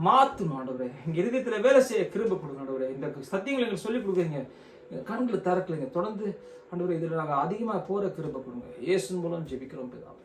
மாற்றணும் ஆண்டவரே. எங்கள் இதயத்தில் வேலை செய்ய கிருபை கொடுங்க ஆண்டவரே. இந்த சத்தியங்களை எங்களுக்கு சொல்லிக் கொடுக்குறீங்க, கண்களை திறக்கலைங்க. தொடர்ந்து ஆண்டவரே இதில் நாங்கள் அதிகமாக போகிற கிருபை கொடுங்க. இயேசுவின் மூலம் ஜெபிக்கிறோம் பிதாவே.